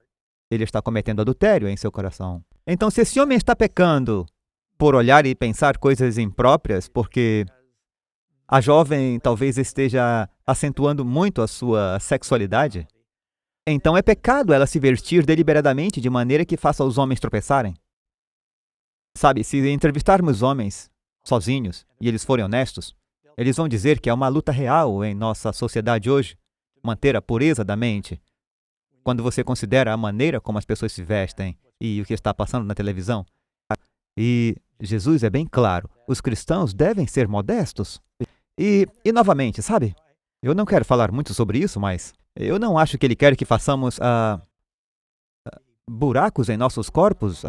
ele está cometendo adultério em seu coração. Então, se esse homem está pecando por olhar e pensar coisas impróprias, porque a jovem talvez esteja acentuando muito a sua sexualidade, então é pecado ela se vestir deliberadamente de maneira que faça os homens tropeçarem. Sabe, se entrevistarmos homens sozinhos e eles forem honestos, eles vão dizer que é uma luta real em nossa sociedade hoje, manter a pureza da mente. Quando você considera a maneira como as pessoas se vestem e o que está passando na televisão. E Jesus é bem claro, os cristãos devem ser modestos. E novamente, sabe, eu não quero falar muito sobre isso, mas eu não acho que ele quer que façamos buracos em nossos corpos.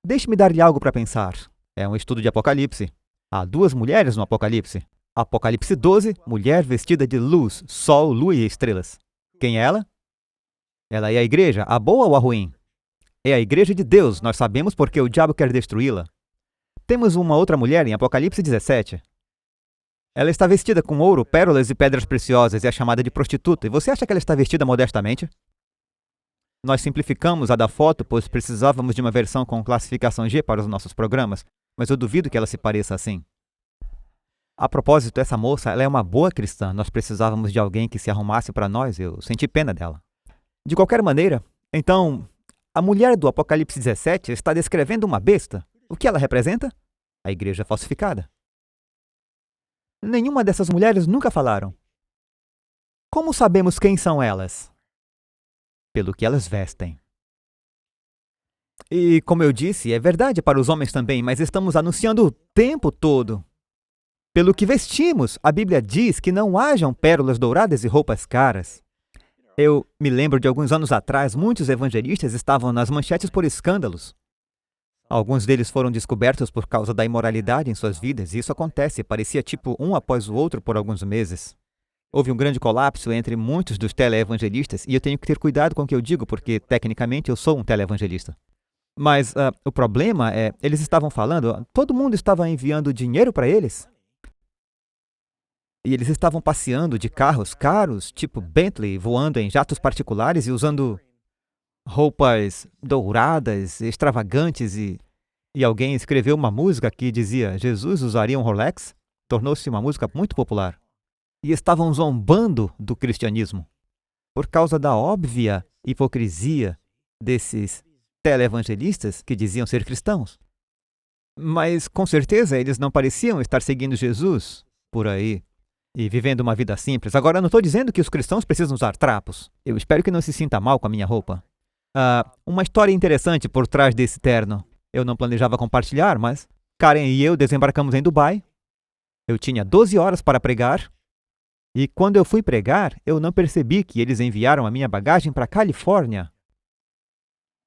Deixe-me dar-lhe algo para pensar. É um estudo de Apocalipse. Há duas mulheres no Apocalipse. Apocalipse 12, mulher vestida de luz, sol, lua e estrelas. Quem é ela? Ela é a igreja, a boa ou a ruim? É a igreja de Deus, nós sabemos porque o diabo quer destruí-la. Temos uma outra mulher em Apocalipse 17. Ela está vestida com ouro, pérolas e pedras preciosas e é chamada de prostituta. E você acha que ela está vestida modestamente? Nós simplificamos a da foto, pois precisávamos de uma versão com classificação G para os nossos programas, mas eu duvido que ela se pareça assim. A propósito, essa moça, ela é uma boa cristã. Nós precisávamos de alguém que se arrumasse para nós. Eu senti pena dela. De qualquer maneira, então, a mulher do Apocalipse 17 está descrevendo uma besta. O que ela representa? A igreja falsificada. Nenhuma dessas mulheres nunca falaram. Como sabemos quem são elas? Pelo que elas vestem. E, como eu disse, é verdade para os homens também, mas estamos anunciando o tempo todo. Pelo que vestimos, a Bíblia diz que não hajam pérolas douradas e roupas caras. Eu me lembro de alguns anos atrás, muitos evangelistas estavam nas manchetes por escândalos. Alguns deles foram descobertos por causa da imoralidade em suas vidas, e isso acontece, parecia tipo um após o outro por alguns meses. Houve um grande colapso entre muitos dos teleevangelistas, e eu tenho que ter cuidado com o que eu digo, porque, tecnicamente, eu sou um teleevangelista. Mas o problema é, eles estavam falando, todo mundo estava enviando dinheiro para eles. E eles estavam passeando de carros caros, tipo Bentley, voando em jatos particulares e usando roupas douradas, extravagantes, e alguém escreveu uma música que dizia Jesus usaria um Rolex, tornou-se uma música muito popular. E estavam zombando do cristianismo, por causa da óbvia hipocrisia desses teleevangelistas que diziam ser cristãos. Mas, com certeza, eles não pareciam estar seguindo Jesus por aí e vivendo uma vida simples. Agora, eu não estou dizendo que os cristãos precisam usar trapos. Eu espero que não se sinta mal com a minha roupa. Uma história interessante por trás desse terno. Eu não planejava compartilhar, mas Karen e eu desembarcamos em Dubai. Eu tinha 12 horas para pregar. E quando eu fui pregar, eu não percebi que eles enviaram a minha bagagem para a Califórnia.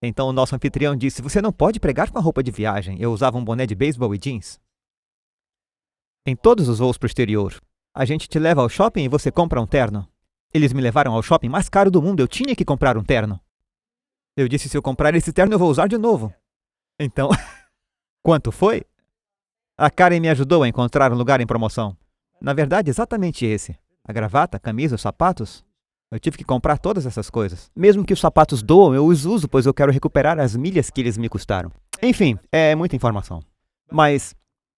Então o nosso anfitrião disse, você não pode pregar com a roupa de viagem. Eu usava um boné de beisebol e jeans. Em todos os voos para o exterior, a gente te leva ao shopping e você compra um terno. Eles me levaram ao shopping mais caro do mundo, eu tinha que comprar um terno. Eu disse, se eu comprar esse terno eu vou usar de novo. Então, quanto foi? A Karen me ajudou a encontrar um lugar em promoção. Na verdade, exatamente esse. A gravata, a camisa, os sapatos. Eu tive que comprar todas essas coisas. Mesmo que os sapatos doam, eu os uso, pois eu quero recuperar as milhas que eles me custaram. Enfim, é muita informação. Mas,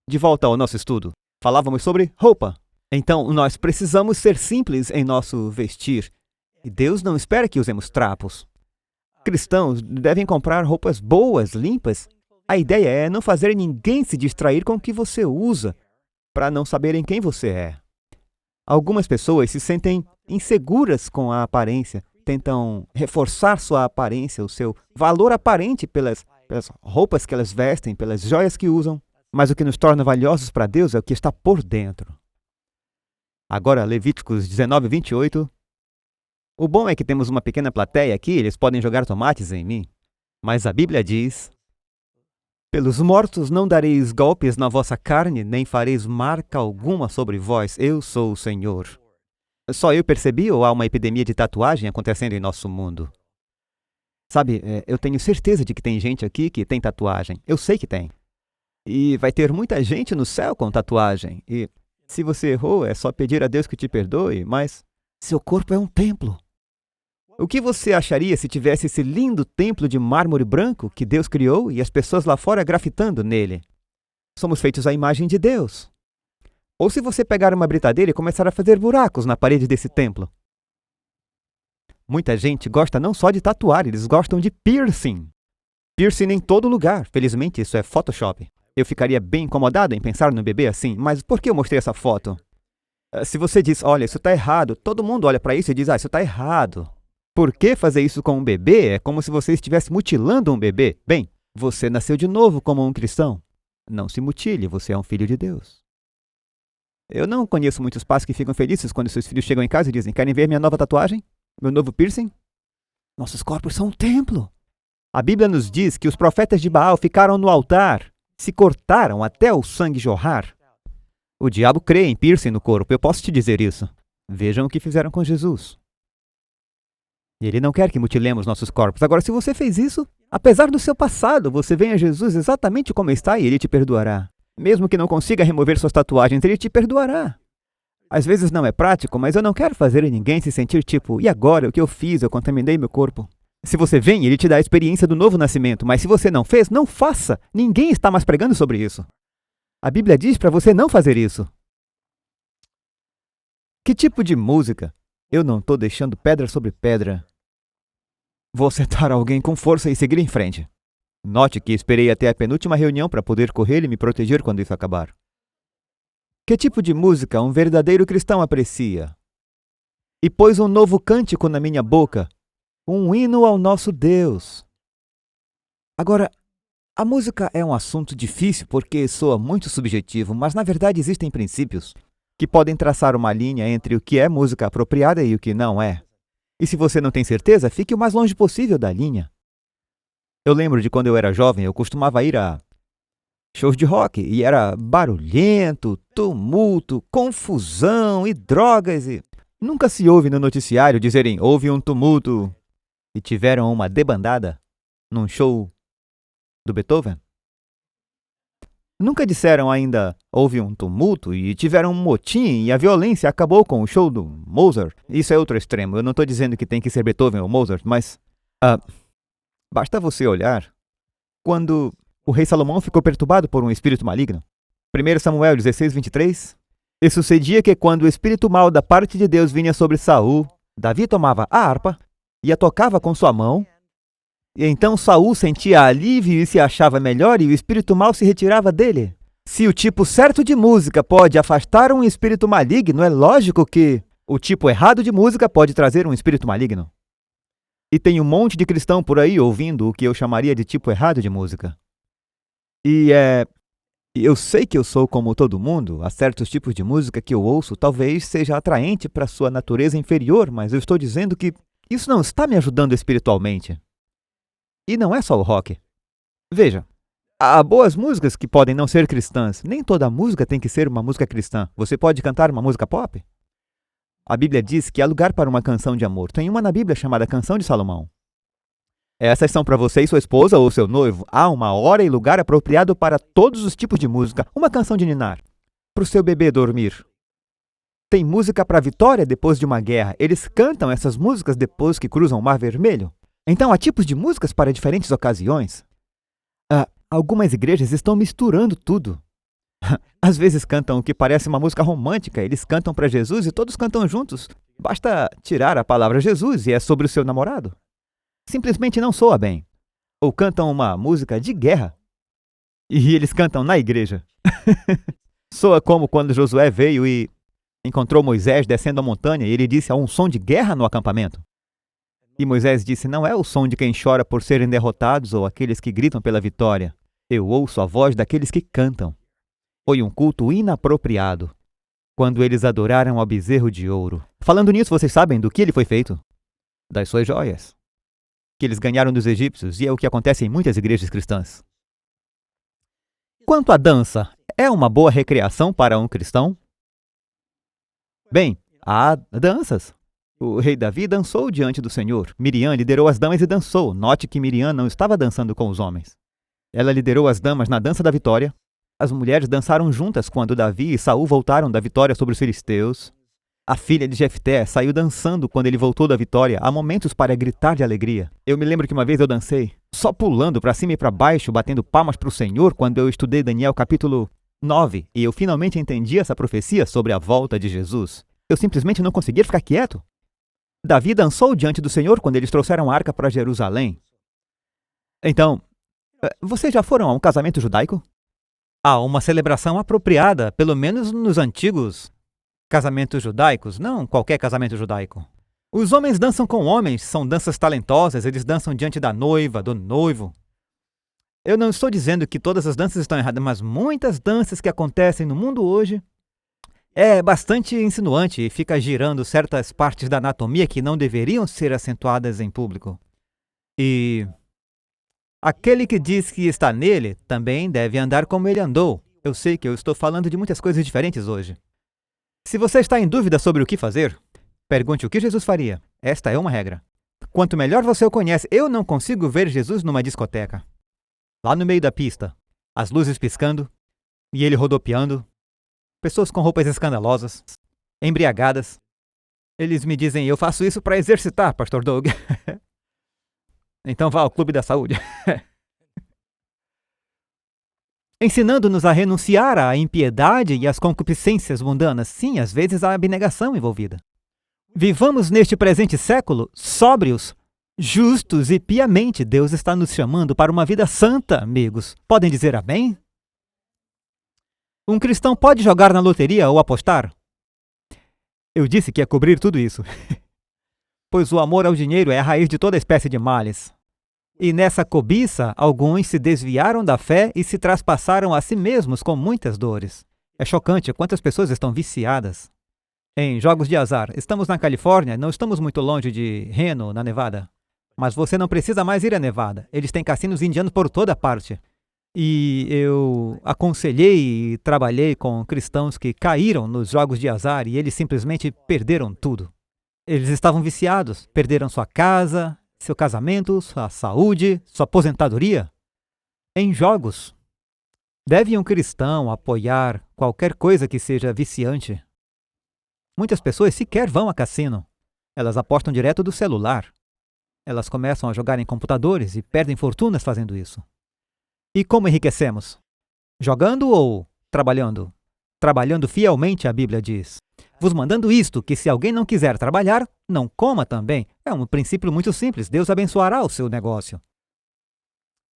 de volta ao nosso estudo, falávamos sobre roupa. Então, nós precisamos ser simples em nosso vestir. E Deus não espera que usemos trapos. Cristãos devem comprar roupas boas, limpas. A ideia é não fazer ninguém se distrair com o que você usa, para não saberem quem você é. Algumas pessoas se sentem inseguras com a aparência, tentam reforçar sua aparência, o seu valor aparente pelas roupas que elas vestem, pelas joias que usam. Mas o que nos torna valiosos para Deus é o que está por dentro. Agora, Levíticos 19, 28. O bom é que temos uma pequena plateia aqui, eles podem jogar tomates em mim. Mas a Bíblia diz, pelos mortos não dareis golpes na vossa carne, nem fareis marca alguma sobre vós, eu sou o Senhor. Só eu percebi ou há uma epidemia de tatuagem acontecendo em nosso mundo? Sabe, eu tenho certeza de que tem gente aqui que tem tatuagem. Eu sei que tem. E vai ter muita gente no céu com tatuagem. E se você errou, é só pedir a Deus que te perdoe, mas seu corpo é um templo. O que você acharia se tivesse esse lindo templo de mármore branco que Deus criou e as pessoas lá fora grafitando nele? Somos feitos à imagem de Deus. Ou se você pegar uma britadeira e começar a fazer buracos na parede desse templo? Muita gente gosta não só de tatuar, eles gostam de piercing. Piercing em todo lugar. Felizmente isso é Photoshop. Eu ficaria bem incomodado em pensar no bebê assim, mas por que eu mostrei essa foto? Se você diz, olha, isso está errado, todo mundo olha para isso e diz, isso está errado. Por que fazer isso com um bebê? É como se você estivesse mutilando um bebê. Bem, você nasceu de novo como um cristão. Não se mutile, você é um filho de Deus. Eu não conheço muitos pais que ficam felizes quando seus filhos chegam em casa e dizem, querem ver minha nova tatuagem? Meu novo piercing? Nossos corpos são um templo. A Bíblia nos diz que os profetas de Baal ficaram no altar, se cortaram até o sangue jorrar. O diabo crê em piercing no corpo, eu posso te dizer isso. Vejam o que fizeram com Jesus. E ele não quer que mutilemos nossos corpos. Agora, se você fez isso, apesar do seu passado, você vem a Jesus exatamente como está e ele te perdoará. Mesmo que não consiga remover suas tatuagens, ele te perdoará. Às vezes não é prático, mas eu não quero fazer ninguém se sentir tipo, e agora, o que eu fiz? Eu contaminei meu corpo. Se você vem, ele te dá a experiência do novo nascimento, mas se você não fez, não faça. Ninguém está mais pregando sobre isso. A Bíblia diz para você não fazer isso. Que tipo de música? Eu não estou deixando pedra sobre pedra. Vou acertar alguém com força e seguir em frente. Note que esperei até a penúltima reunião para poder correr e me proteger quando isso acabar. Que tipo de música um verdadeiro cristão aprecia? E pôs um novo cântico na minha boca, um hino ao nosso Deus. Agora, a música é um assunto difícil porque soa muito subjetivo, mas na verdade existem princípios que podem traçar uma linha entre o que é música apropriada e o que não é. E se você não tem certeza, fique o mais longe possível da linha. Eu lembro de quando eu era jovem, eu costumava ir a shows de rock e era barulhento, tumulto, confusão e drogas e nunca se ouve no noticiário dizerem houve um tumulto e tiveram uma debandada num show do Beethoven. Nunca disseram ainda houve um tumulto e tiveram um motim e a violência acabou com o show do Mozart. Isso é outro extremo. Eu não estou dizendo que tem que ser Beethoven ou Mozart, mas basta você olhar quando o rei Salomão ficou perturbado por um espírito maligno. 1 Samuel 16, 23. E sucedia que quando o espírito mau da parte de Deus vinha sobre Saul, Davi tomava a harpa e a tocava com sua mão, E então Saul sentia alívio e se achava melhor e o espírito mau se retirava dele. Se o tipo certo de música pode afastar um espírito maligno, é lógico que o tipo errado de música pode trazer um espírito maligno. E tem um monte de cristão por aí ouvindo o que eu chamaria de tipo errado de música. E eu sei que eu sou como todo mundo, há certos tipos de música que eu ouço talvez seja atraente para sua natureza inferior, mas eu estou dizendo que isso não está me ajudando espiritualmente. E não é só o rock. Veja, há boas músicas que podem não ser cristãs. Nem toda música tem que ser uma música cristã. Você pode cantar uma música pop? A Bíblia diz que há lugar para uma canção de amor. Tem uma na Bíblia chamada Canção de Salomão. Essas são para você e sua esposa ou seu noivo. Há uma hora e lugar apropriado para todos os tipos de música. Uma canção de ninar. Para o seu bebê dormir. Tem música para a vitória depois de uma guerra. Eles cantam essas músicas depois que cruzam o Mar Vermelho. Então há tipos de músicas para diferentes ocasiões. Algumas igrejas estão misturando tudo. Às vezes cantam o que parece uma música romântica. Eles cantam para Jesus e todos cantam juntos. Basta tirar a palavra Jesus e é sobre o seu namorado. Simplesmente não soa bem. Ou cantam uma música de guerra. E eles cantam na igreja. Soa como quando Josué veio e encontrou Moisés descendo a montanha e ele disse: há um som de guerra no acampamento. E Moisés disse: não é o som de quem chora por serem derrotados ou aqueles que gritam pela vitória. Eu ouço a voz daqueles que cantam. Foi um culto inapropriado, quando eles adoraram ao bezerro de ouro. Falando nisso, vocês sabem do que ele foi feito? Das suas joias, que eles ganharam dos egípcios, e é o que acontece em muitas igrejas cristãs. Quanto à dança, é uma boa recreação para um cristão? Bem, há danças. O rei Davi dançou diante do Senhor. Miriam liderou as damas e dançou. Note que Miriam não estava dançando com os homens. Ela liderou as damas na dança da vitória. As mulheres dançaram juntas quando Davi e Saul voltaram da vitória sobre os filisteus. A filha de Jefté saiu dançando quando ele voltou da vitória. Há momentos para gritar de alegria. Eu me lembro que uma vez eu dancei, só pulando para cima e para baixo, batendo palmas para o Senhor quando eu estudei Daniel capítulo 9. E eu finalmente entendi essa profecia sobre a volta de Jesus. Eu simplesmente não conseguia ficar quieto. Davi dançou diante do Senhor quando eles trouxeram a arca para Jerusalém. Então, vocês já foram a um casamento judaico? Há uma celebração apropriada, pelo menos nos antigos casamentos judaicos, não qualquer casamento judaico. Os homens dançam com homens, são danças talentosas, eles dançam diante da noiva, do noivo. Eu não estou dizendo que todas as danças estão erradas, mas muitas danças que acontecem no mundo hoje é bastante insinuante e fica girando certas partes da anatomia que não deveriam ser acentuadas em público. E aquele que diz que está nele também deve andar como ele andou. Eu sei que eu estou falando de muitas coisas diferentes hoje. Se você está em dúvida sobre o que fazer, pergunte o que Jesus faria. Esta é uma regra. Quanto melhor você o conhece, eu não consigo ver Jesus numa discoteca. Lá no meio da pista, as luzes piscando e ele rodopiando. Pessoas com roupas escandalosas, embriagadas. Eles me dizem: eu faço isso para exercitar, Pastor Doug. Então vá ao Clube da Saúde. Ensinando-nos a renunciar à impiedade e às concupiscências mundanas. Sim, às vezes há abnegação envolvida. Vivamos neste presente século sóbrios, justos e piamente. Deus está nos chamando para uma vida santa, amigos. Podem dizer amém? Um cristão pode jogar na loteria ou apostar? Eu disse que ia cobrir tudo isso. Pois o amor ao dinheiro é a raiz de toda espécie de males. E nessa cobiça, alguns se desviaram da fé e se traspassaram a si mesmos com muitas dores. É chocante quantas pessoas estão viciadas em jogos de azar. Estamos na Califórnia, não estamos muito longe de Reno, na Nevada. Mas você não precisa mais ir à Nevada. Eles têm cassinos indianos por toda parte. E eu aconselhei e trabalhei com cristãos que caíram nos jogos de azar e eles simplesmente perderam tudo. Eles estavam viciados, perderam sua casa, seu casamento, sua saúde, sua aposentadoria em jogos. Deve um cristão apoiar qualquer coisa que seja viciante? Muitas pessoas sequer vão a cassino. Elas apostam direto do celular. Elas começam a jogar em computadores e perdem fortunas fazendo isso. E como enriquecemos? Jogando ou trabalhando? Trabalhando fielmente, a Bíblia diz. Vos mandando isto, que se alguém não quiser trabalhar, não coma também. É um princípio muito simples. Deus abençoará o seu negócio.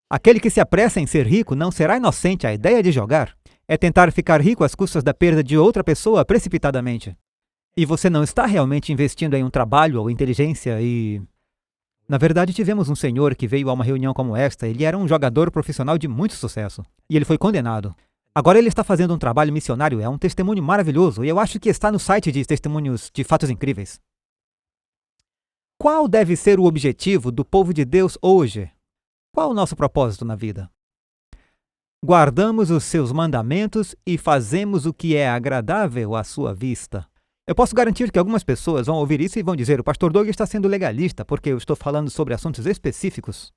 Aquele que se apressa em ser rico não será inocente à ideia de jogar. É tentar ficar rico às custas da perda de outra pessoa precipitadamente. E você não está realmente investindo em um trabalho ou inteligência e... Na verdade, tivemos um senhor que veio a uma reunião como esta. Ele era um jogador profissional de muito sucesso. E ele foi condenado. Agora ele está fazendo um trabalho missionário. É um testemunho maravilhoso. E eu acho que está no site de testemunhos de fatos incríveis. Qual deve ser o objetivo do povo de Deus hoje? Qual o nosso propósito na vida? Guardamos os seus mandamentos e fazemos o que é agradável à sua vista. Eu posso garantir que algumas pessoas vão ouvir isso e vão dizer: o pastor Doug está sendo legalista porque eu estou falando sobre assuntos específicos.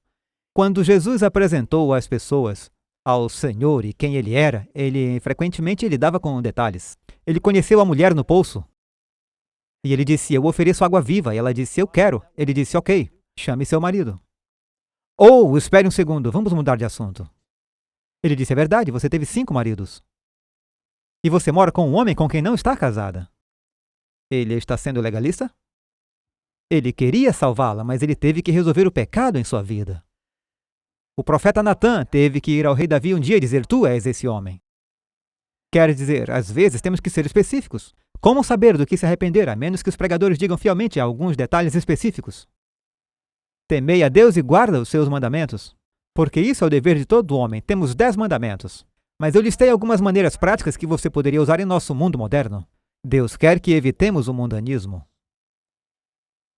Quando Jesus apresentou às pessoas ao Senhor e quem ele era, ele frequentemente lidava com detalhes. Ele conheceu a mulher no poço e ele disse: eu ofereço água viva. E ela disse: eu quero. Ele disse: ok, chame seu marido. Ou, espere um segundo, vamos mudar de assunto. Ele disse: é verdade, você teve 5 maridos. E você mora com um homem com quem não está casada. Ele está sendo legalista? Ele queria salvá-la, mas ele teve que resolver o pecado em sua vida. O profeta Natã teve que ir ao rei Davi um dia e dizer: tu és esse homem. Quer dizer, às vezes temos que ser específicos. Como saber do que se arrepender, a menos que os pregadores digam fielmente alguns detalhes específicos? Temei a Deus e guarda os seus mandamentos. Porque isso é o dever de todo homem. Temos 10 mandamentos. Mas eu listei algumas maneiras práticas que você poderia usar em nosso mundo moderno. Deus quer que evitemos o mundanismo.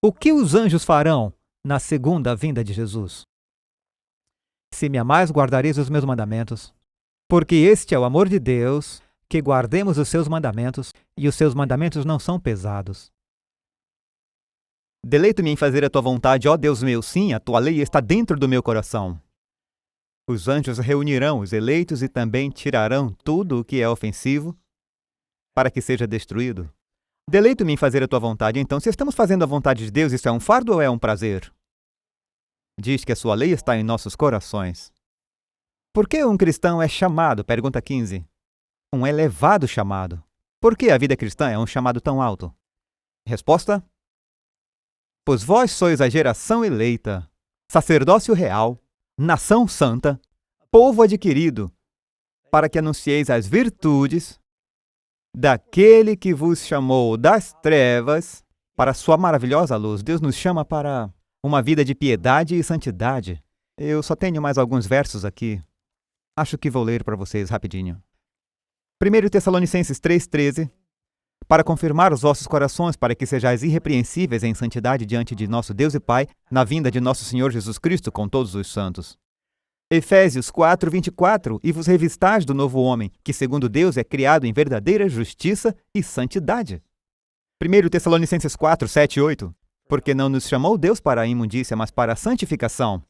O que os anjos farão na segunda vinda de Jesus? Se me amais, guardareis os meus mandamentos. Porque este é o amor de Deus, que guardemos os seus mandamentos, e os seus mandamentos não são pesados. Deleito-me em fazer a tua vontade, ó Deus meu, sim, a tua lei está dentro do meu coração. Os anjos reunirão os eleitos e também tirarão tudo o que é ofensivo, para que seja destruído. Deleito-me em fazer a tua vontade. Então, se estamos fazendo a vontade de Deus, isso é um fardo ou é um prazer? Diz que a sua lei está em nossos corações. Por que um cristão é chamado? Pergunta 15. Um elevado chamado. Por que a vida cristã é um chamado tão alto? Resposta: pois vós sois a geração eleita, sacerdócio real, nação santa, povo adquirido, para que anuncieis as virtudes daquele que vos chamou das trevas para a sua maravilhosa luz. Deus nos chama para uma vida de piedade e santidade. Eu só tenho mais alguns versos aqui. Acho que vou ler para vocês rapidinho. 1 Tessalonicenses 3,13. Para confirmar os vossos corações, para que sejais irrepreensíveis em santidade diante de nosso Deus e Pai, na vinda de nosso Senhor Jesus Cristo com todos os santos. Efésios 4:24. E vos revistais do novo homem, que segundo Deus é criado em verdadeira justiça e santidade. 1 Tessalonicenses 4:7 e 8. Porque não nos chamou Deus para a imundícia, mas para a santificação.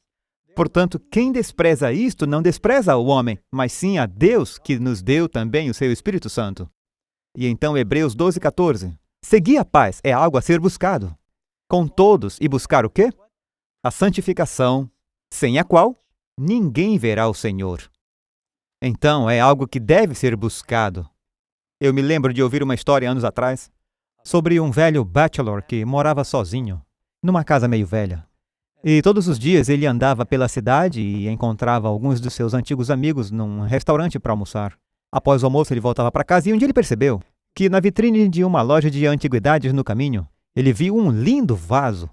Portanto, quem despreza isto, não despreza o homem, mas sim a Deus, que nos deu também o seu Espírito Santo. E então Hebreus 12:14. Segui a paz, é algo a ser buscado. Com todos, e buscar o quê? A santificação, sem a qual ninguém verá o Senhor. Então, é algo que deve ser buscado. Eu me lembro de ouvir uma história anos atrás sobre um velho bachelor que morava sozinho, numa casa meio velha. E todos os dias ele andava pela cidade e encontrava alguns dos seus antigos amigos num restaurante para almoçar. Após o almoço, ele voltava para casa e um dia ele percebeu que na vitrine de uma loja de antiguidades no caminho, ele viu um lindo vaso.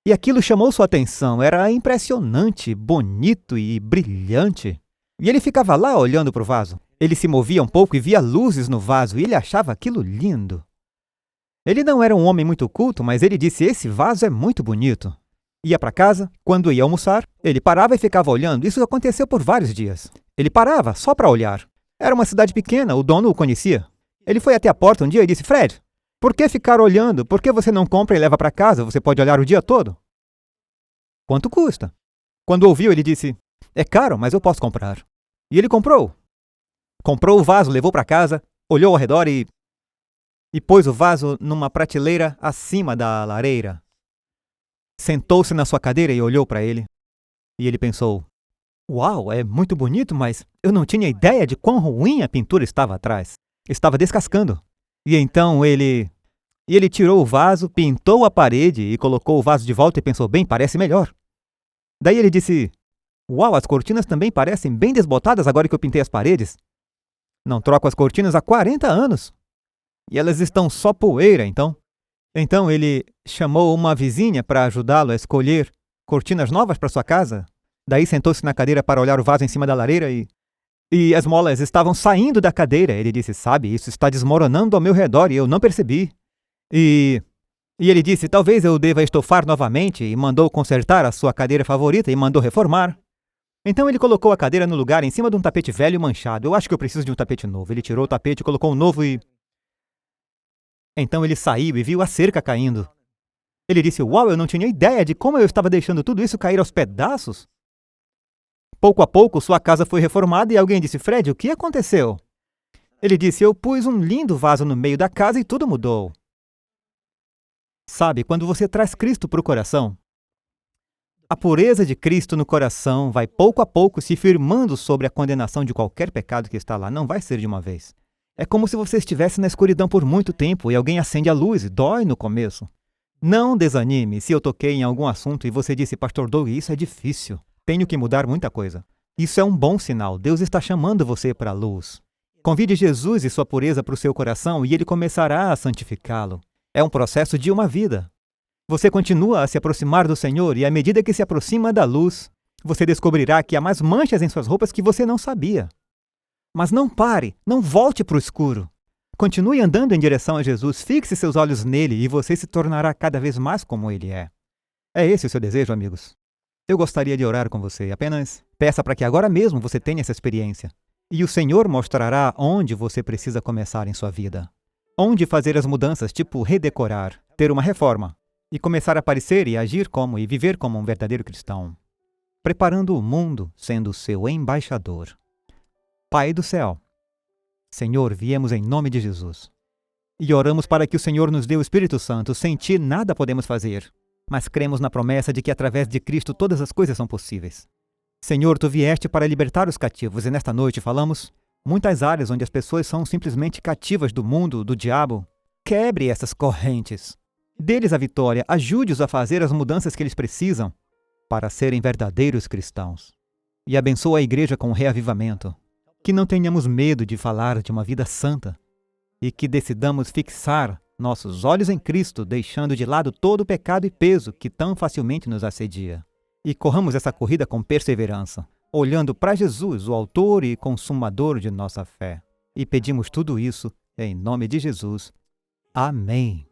E aquilo chamou sua atenção. Era impressionante, bonito e brilhante. E ele ficava lá olhando para o vaso. Ele se movia um pouco e via luzes no vaso e ele achava aquilo lindo. Ele não era um homem muito culto, mas ele disse: esse vaso é muito bonito. Ia para casa, quando ia almoçar, ele parava e ficava olhando. Isso aconteceu por vários dias. Ele parava só para olhar. Era uma cidade pequena, o dono o conhecia. Ele foi até a porta um dia e disse: Fred, por que ficar olhando? Por que você não compra e leva para casa? Você pode olhar o dia todo. Quanto custa? Quando ouviu, ele disse: é caro, mas eu posso comprar. E ele comprou. Comprou o vaso, levou para casa, olhou ao redor e pôs o vaso numa prateleira acima da lareira. Sentou-se na sua cadeira e olhou para ele. E ele pensou: uau, é muito bonito, mas eu não tinha ideia de quão ruim a pintura estava atrás. Estava descascando. E então ele tirou o vaso, pintou a parede e colocou o vaso de volta e pensou: bem, parece melhor. Daí ele disse: Uau, as cortinas também parecem bem desbotadas agora que eu pintei as paredes. Não troco as cortinas há 40 anos. E elas estão só poeira, então. Então ele chamou uma vizinha para ajudá-lo a escolher cortinas novas para sua casa. Daí sentou-se na cadeira para olhar o vaso em cima da lareira e as molas estavam saindo da cadeira. Ele disse, sabe, isso está desmoronando ao meu redor e eu não percebi. E ele disse, talvez eu deva estofar novamente, e mandou consertar a sua cadeira favorita e mandou reformar. Então ele colocou a cadeira no lugar em cima de um tapete velho e manchado. Eu acho que eu preciso de um tapete novo. Ele tirou o tapete, colocou um novo e... Então ele saiu e viu a cerca caindo. Ele disse, uau, eu não tinha ideia de como eu estava deixando tudo isso cair aos pedaços. Pouco a pouco, sua casa foi reformada e alguém disse, Fred, o que aconteceu? Ele disse, eu pus um lindo vaso no meio da casa e tudo mudou. Sabe, quando você traz Cristo para o coração, a pureza de Cristo no coração vai pouco a pouco se firmando sobre a condenação de qualquer pecado que está lá. Não vai ser de uma vez. É como se você estivesse na escuridão por muito tempo e alguém acende a luz e dói no começo. Não desanime se eu toquei em algum assunto e você disse, Pastor Doug, isso é difícil. Tenho que mudar muita coisa. Isso é um bom sinal. Deus está chamando você para a luz. Convide Jesus e sua pureza para o seu coração e ele começará a santificá-lo. É um processo de uma vida. Você continua a se aproximar do Senhor e à medida que se aproxima da luz, você descobrirá que há mais manchas em suas roupas que você não sabia. Mas não pare, não volte para o escuro. Continue andando em direção a Jesus, fixe seus olhos nele e você se tornará cada vez mais como ele é. É esse o seu desejo, amigos? Eu gostaria de orar com você, apenas peça para que agora mesmo você tenha essa experiência. E o Senhor mostrará onde você precisa começar em sua vida. Onde fazer as mudanças, tipo redecorar, ter uma reforma. E começar a parecer e agir como e viver como um verdadeiro cristão. Preparando o mundo, sendo seu embaixador. Pai do céu, Senhor, viemos em nome de Jesus. E oramos para que o Senhor nos dê o Espírito Santo. Sem ti nada podemos fazer. Mas cremos na promessa de que através de Cristo todas as coisas são possíveis. Senhor, tu vieste para libertar os cativos e nesta noite falamos muitas áreas onde as pessoas são simplesmente cativas do mundo, do diabo. Quebre essas correntes. Dê-lhes a vitória, ajude-os a fazer as mudanças que eles precisam para serem verdadeiros cristãos. E abençoa a igreja com o reavivamento. Que não tenhamos medo de falar de uma vida santa e que decidamos fixar nossos olhos em Cristo, deixando de lado todo o pecado e peso que tão facilmente nos assedia. E corramos essa corrida com perseverança, olhando para Jesus, o autor e consumador de nossa fé. E pedimos tudo isso em nome de Jesus. Amém.